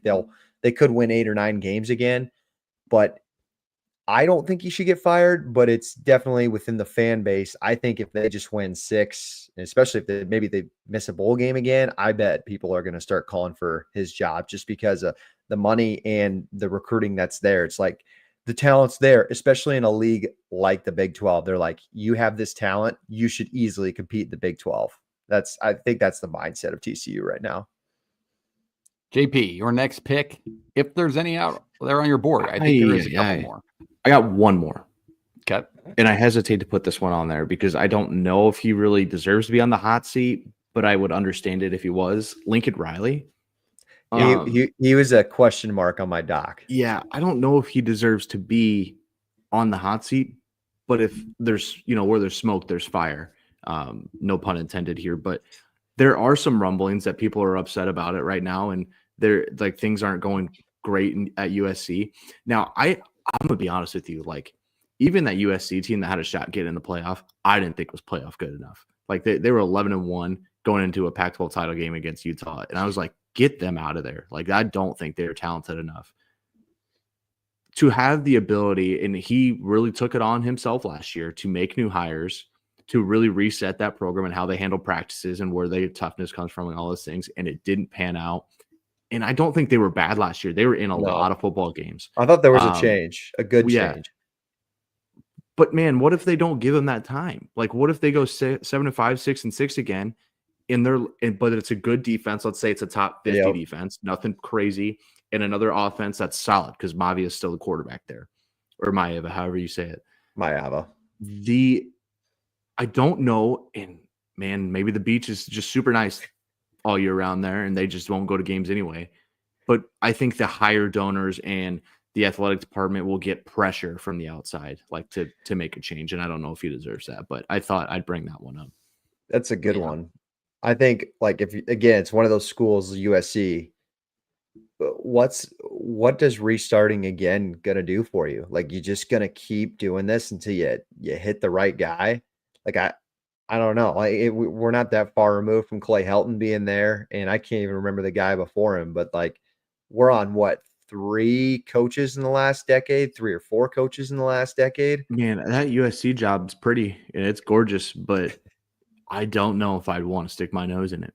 they could win 8 or 9 games again, but I don't think he should get fired. But it's definitely within the fan base. I think if they just win 6, especially if they miss a bowl game again, I bet people are going to start calling for his job just because of the money and the recruiting that's there. It's like the talent's there, especially in a league like the Big 12. They're like, you have this talent, you should easily compete in the Big 12. I think that's the mindset of TCU right now. JP, your next pick, if there's any out there on your board. I think there is a couple more. I got one more. Okay. And I hesitate to put this one on there because I don't know if he really deserves to be on the hot seat, but I would understand it if he was. Lincoln Riley. He was a question mark on my doc. Yeah, I don't know if he deserves to be on the hot seat, but if there's, where there's smoke, there's fire. No pun intended here, but there are some rumblings that people are upset about it right now, and they're like things aren't going great at USC. Now, I'm gonna be honest with you, like even that USC team that had a shot getting in the playoff, I didn't think was playoff good enough. Like they were 11-1 going into a Pac-12 title game against Utah, and I was like, get them out of there. Like I don't think they're talented enough to have the ability, and he really took it on himself last year to make new hires, to really reset that program and how they handle practices and where their toughness comes from and all those things. And it didn't pan out. And I don't think they were bad last year. They were in a lot of football games. I thought there was a change, a good change. But man, what if they don't give them that time? Like, what if they go 7-5, 6-6 again? But it's a good defense. Let's say it's a top 50 defense, nothing crazy, and another offense that's solid because Mavi is still the quarterback there, or Maeva, however you say it. Maeva. I don't know, and man, maybe the beach is just super nice all year round there, and they just won't go to games anyway. But I think the higher donors and the athletic department will get pressure from the outside, like to make a change. And I don't know if he deserves that, but I thought I'd bring that one up. That's a good one. I think, like, it's one of those schools, USC. What does restarting again gonna do for you? Like, you just gonna keep doing this until you hit the right guy? Like I don't know. We're not that far removed from Clay Helton being there, and I can't even remember the guy before him. But like, we're on what, 3 coaches in the last decade, 3 or 4 coaches in the last decade. Man, that USC job's pretty and it's gorgeous, but I don't know if I'd want to stick my nose in it.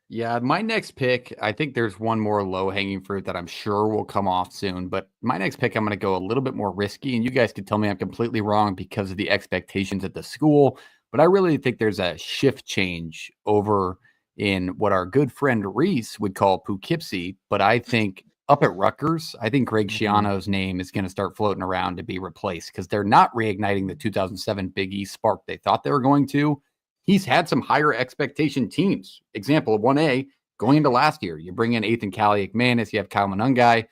Yeah, my next pick, I think there's one more low-hanging fruit that I'm sure will come off soon, but my next pick, I'm going to go a little bit more risky, and you guys can tell me I'm completely wrong because of the expectations at the school, but I really think there's a shift change over in what our good friend Reese would call Poughkeepsie, but I think up at Rutgers, I think Greg Schiano's name is going to start floating around to be replaced because they're not reigniting the 2007 Big East spark they thought they were going to. He's had some higher expectation teams. Example of 1A going into last year. You bring in Ethan Kaliak-Manis, you have Kyle Monungai.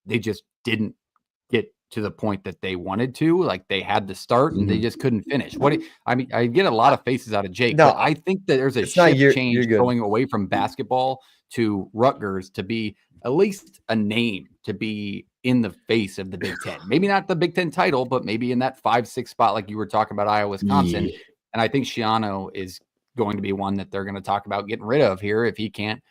They just didn't get to the point that they wanted to. Like they had to start and they just couldn't finish. I mean, I get a lot of faces out of Jake, No, but I think that there's a it's not shift you're change good. going away from basketball to Rutgers to be at least a name to be in the face of the Big Ten. Maybe not the Big Ten title, but maybe in that 5-6 spot like you were talking about Iowa, Wisconsin. Yeah. And I think Schiano is going to be one that they're going to talk about getting rid of here if he can't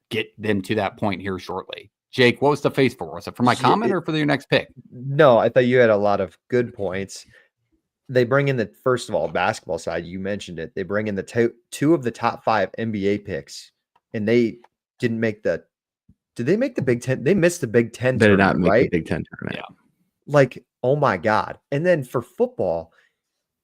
get them to that point here shortly. Jake, what was the face for? Was it for my comment or for your next pick? No, I thought you had a lot of good points. They bring in the, first of all, basketball side, you mentioned it. They bring in the 2 of the top 5 NBA picks, and they didn't make the, did they make the Big Ten? They missed the Big Ten They did not tournament, make right? the Big Ten tournament. Yeah. Like, oh my God. And then for football,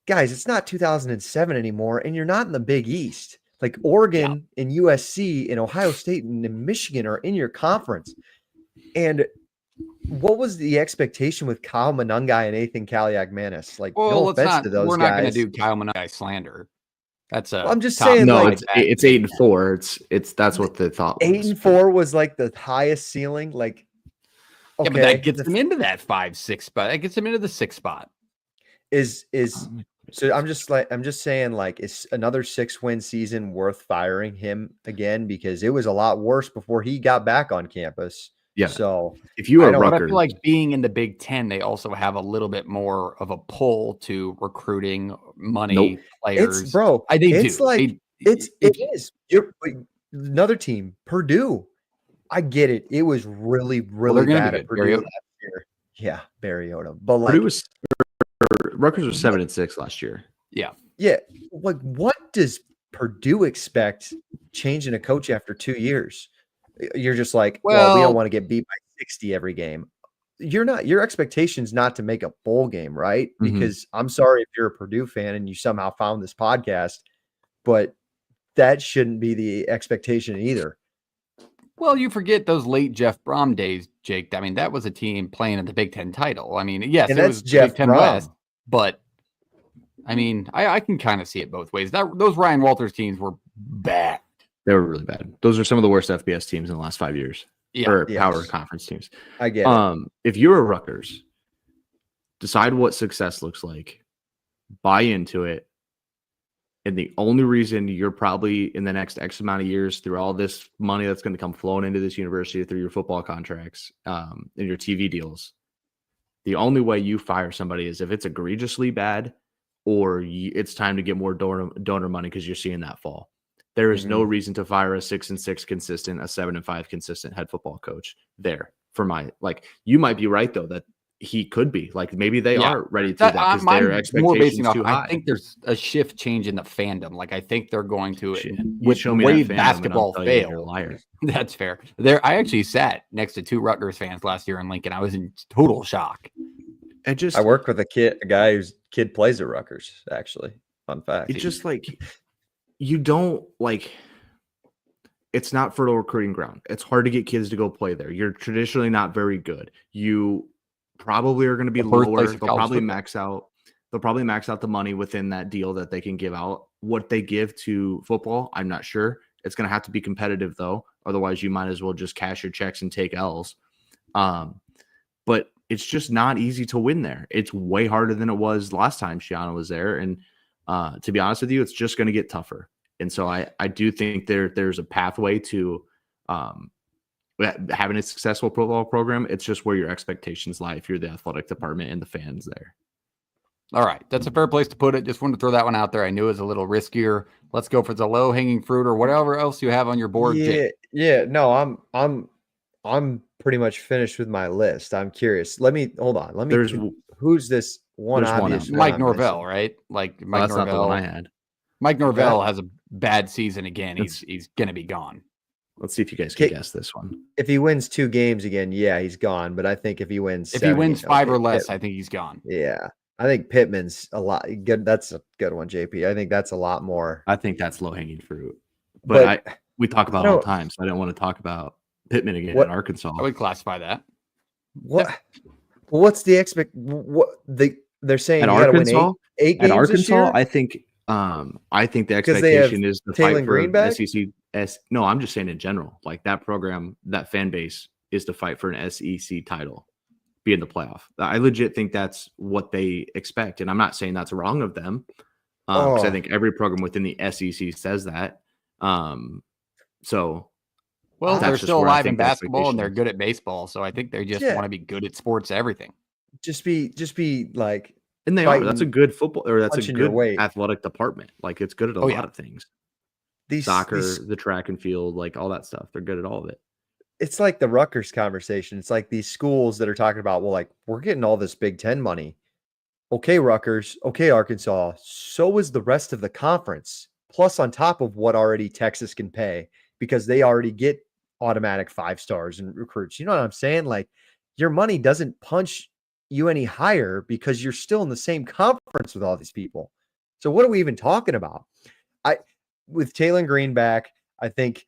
guys, it's not 2007 anymore, and you're not in the Big East. Like Oregon and USC and Ohio State and Michigan are in your conference. And what was the expectation with Kyle Monungai and Nathan Kaliak-Manis? Like, Well, no let's offense not. to those We're guys. not going to do Kyle Monungai slander. That's a. Well, I'm just top saying, No, like, it's 8-4. It's that's what the thought was. 8-4 was like the highest ceiling. Like, okay, yeah, but that gets them into that 5-6 spot. That gets them into the 6th spot. So I'm just saying, like, is another 6-win season worth firing him again? Because it was a lot worse before he got back on campus. Yeah. So if you I are don't- But I Rutgers, feel like being in the Big Ten, they also have a little bit more of a pull to recruiting money, players. it's bro, They it's do. like it is. You're another team, Purdue. I get it. It was really, really gonna bad be at good. Purdue Barry last year. Yeah, Barry Odom. But like, Purdue was Rutgers was 7-6 last year. yeah, like what does Purdue expect changing a coach after 2 years? You're just like, well, we don't want to get beat by 60 every game. You're not, your expectation's not to make a bowl game, right? Mhm. Because I'm sorry if you're a Purdue fan and you somehow found this podcast, but that shouldn't be the expectation either. Well, you forget those late Jeff Brom days, Jake. I mean, that was a team playing in the Big Ten title. I mean, yes, And it that's was Jeff Big Ten Brom. West, but I mean, I can kind of see it both ways. Those Ryan Walters teams were bad. They were really bad. Those are some of the worst FBS teams in the last 5 years. Yeah. Or Yes. power conference teams. I get it. If you're a Rutgers, decide what success looks like, buy into it. And the only reason you're probably in the next X amount of years through all this money that's going to come flowing into this university through your football contracts and your TV deals, the only way you fire somebody is if it's egregiously bad or it's time to get more donor money because you're seeing that fall. There is no reason to fire a 6-6 consistent, a 7-5 consistent head football coach there for my, like, you might be right though, that he could be like, maybe they are ready to do that because their expectations too high. I think there's a shift change in the fandom. Like I think they're going to, You with show the me way that fandom and basketball I'll tell you you're a failed. liar. That's fair. I actually sat next to 2 Rutgers fans last year in Lincoln. I was in total shock. It just, I work with a guy whose kid plays at Rutgers, actually. Fun fact. it's just like, you don't like, it's not fertile recruiting ground. It's hard to get kids to go play there. You're traditionally not very good. You probably are going to be The lower. birthplace They'll of college probably football. max out. They'll probably max out the money within that deal that they can give out. What they give to football, I'm not sure. It's going to have to be competitive though. Otherwise, you might as well just cash your checks and take L's. But it's just not easy to win there. It's way harder than it was last time Schiano was there. And to be honest with you, it's just going to get tougher. And so I do think there's a pathway to having a successful football program. It's just where your expectations lie if you're the athletic department and the fans there. All right. That's a fair place to put it. Just wanted to throw that one out there. I knew it was a little riskier. Let's go for the low hanging fruit or whatever else you have on your board. Yeah. No, I'm pretty much finished with my list. I'm curious. Hold on. Who's this one There's one obvious out. Mike I'm Norvell, missing? right? Like Oh, Mike that's not the one I Norvell. had. Mike Norvell has a bad season again. That's- He's going to be gone. Let's see if you guys can Okay. guess this one. If he wins 2 games again, yeah, he's gone. But I think if he wins, If he 7 wins games- 5 or okay, less, I think he's gone. yeah, I think Pittman's a lot good. That's a good one, JP. I think that's a lot more. I think that's low hanging fruit. But we talk about it all the don't- time, so I don't want to talk about Pittman again What- in Arkansas. I would classify that. What? What's the they're saying? At You got to win Arkansas, eight games At this Arkansas, year? I think the 'Cause they have expectation is the Taylor fight for Greenback? SEC. No, I'm just saying in general, like that program, that fan base is to fight for an SEC title, be in the playoff. I legit think that's what they expect, and I'm not saying that's wrong of them, because I Oh. think every program within the SEC says that. So Well, That's they're just still where I alive in think the basketball and they're expectation good at baseball. So I think they just Yeah. want to be good at sports, everything. Just be like and they are. That's a fighting, good football, or that's a punching your good weight. athletic department. Like it's good at a Oh, lot yeah. of things. these Soccer, these- the track and field, like all that stuff. They're good at all of it. it's like the Rutgers conversation. It's like these schools that are talking about, well, like we're getting all this Big Ten money. Okay, Rutgers. Okay, Arkansas. So is the rest of the conference. Plus, on top of what already Texas can pay, because they already get automatic 5 stars and recruits. You know what I'm saying? Like your money doesn't punch you any higher because you're still in the same conference with all these people. So what are we even talking about? With Taylor Greenback, I think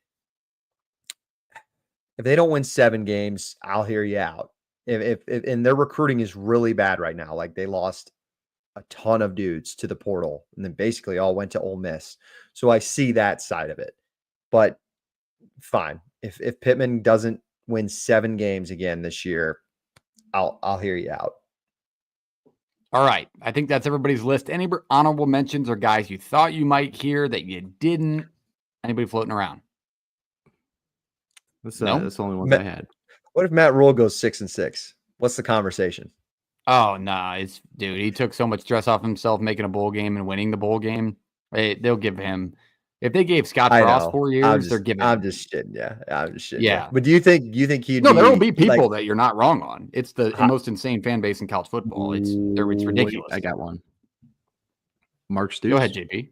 if they don't win 7 games, I'll hear you out. If and their recruiting is really bad right now. Like they lost a ton of dudes to the portal and then basically all went to Ole Miss. So I see that side of it. But fine. If Pittman doesn't win 7 games again this year, I'll hear you out. All right. I think that's everybody's list. Any honorable mentions or guys you thought you might hear that you didn't? Anybody floating around? That's, No? that's the only ones Ma- I had. What if Matt Rule goes 6-6? What's the conversation? Oh, nah. Dude, he took so much stress off himself making a bowl game and winning the bowl game. They'll give him, if they gave Scott I Frost know. 4 years, they're giving I'm him. just shitting. Yeah. I'm just shitting. Yeah. But do you think he'd No, there will be like, people that you're not wrong on. It's the Huh. most insane fan base in college football. It's Wait, ridiculous. I got one. Mark Stoops. Go ahead, JP.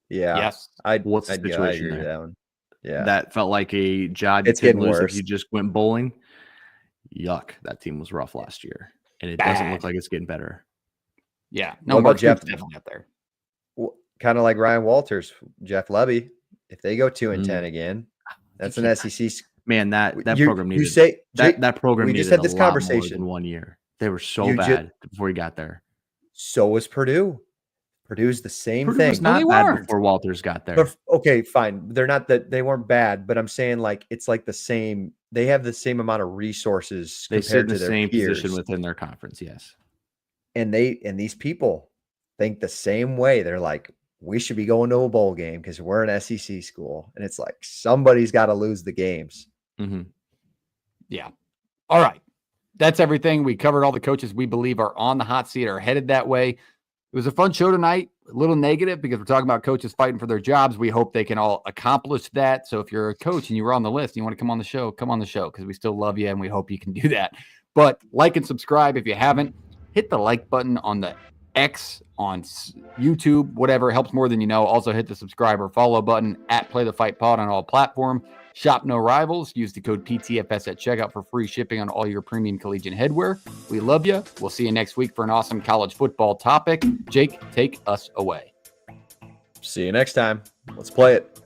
yeah. Yes. What's the I situation agree with there? that one. Yeah. That felt like a job you It's couldn't getting lose worse. if you just went bowling. Yuck. That team was rough last year. And it doesn't Bad. look like it's getting better. Yeah. What No, about Mark Jeff? Stoops definitely up there. Kind of like Ryan Walters, Jeff Lebby. If they go 2-10 Mm. again, that's You an can't- SEC. Man, that you, program needed You say that program we needed just had a this lot more conversation. than 1 year. They were so You ju- bad before he got there. So was Purdue. Purdue's the same Purdue thing. was No, not they bad weren't. before Walters got there. But okay, fine. They're not that they weren't bad, but I'm saying like it's like the same. They have the same amount of resources They sit in compared to the their same peers, position within their conference. Yes. and these people think the same way. They're like, we should be going to a bowl game because we're an SEC school, and it's like somebody's got to lose the games. Mm-hmm. Yeah. All right. That's everything. We covered all the coaches we believe are on the hot seat or headed that way. It was a fun show tonight. A little negative because we're talking about coaches fighting for their jobs. We hope they can all accomplish that. So if you're a coach and you were on the list and you want to come on the show because we still love you and we hope you can do that. But like and subscribe if you haven't. Hit the like button on the X on YouTube, whatever. It helps more than you know. Also hit the subscribe or follow button at Play the Fight Pod on all platforms. Shop No Rivals. Use the code PTFS at checkout for free shipping on all your premium collegiate headwear. We love you. We'll see you next week for an awesome college football topic. Jake, take us away. See you next time. Let's play it.